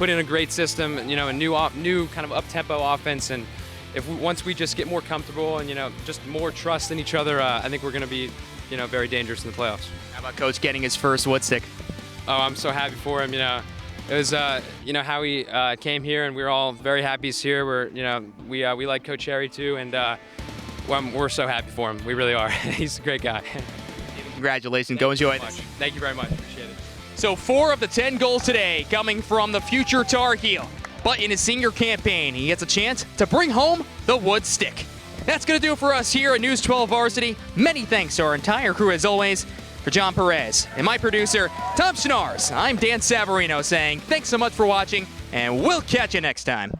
D: in a great system, you know, a new kind of up-tempo offense, and once we just get more comfortable and, you know, just more trust in each other, I think we're going to be, you know, very dangerous in the playoffs.
A: How about Coach getting his first WOODSTICK?
D: Oh, I'm so happy for him. You know, it was you know, how he came here, and we were all very happy he's here. We like Coach Harry too, and we're so happy for him. We really are. He's a great guy.
A: Congratulations. Go enjoy this.
D: Thank you very much. Appreciate it.
A: So 4 of the 10 goals today coming from the future Tar Heel. But in his senior campaign, he gets a chance to bring home the WOODSTICK. That's going to do it for us here at News 12 Varsity. Many thanks to our entire crew, as always. For John Perez and my producer, Tom Schnars, I'm Dan Savarino saying thanks so much for watching, and we'll catch you next time.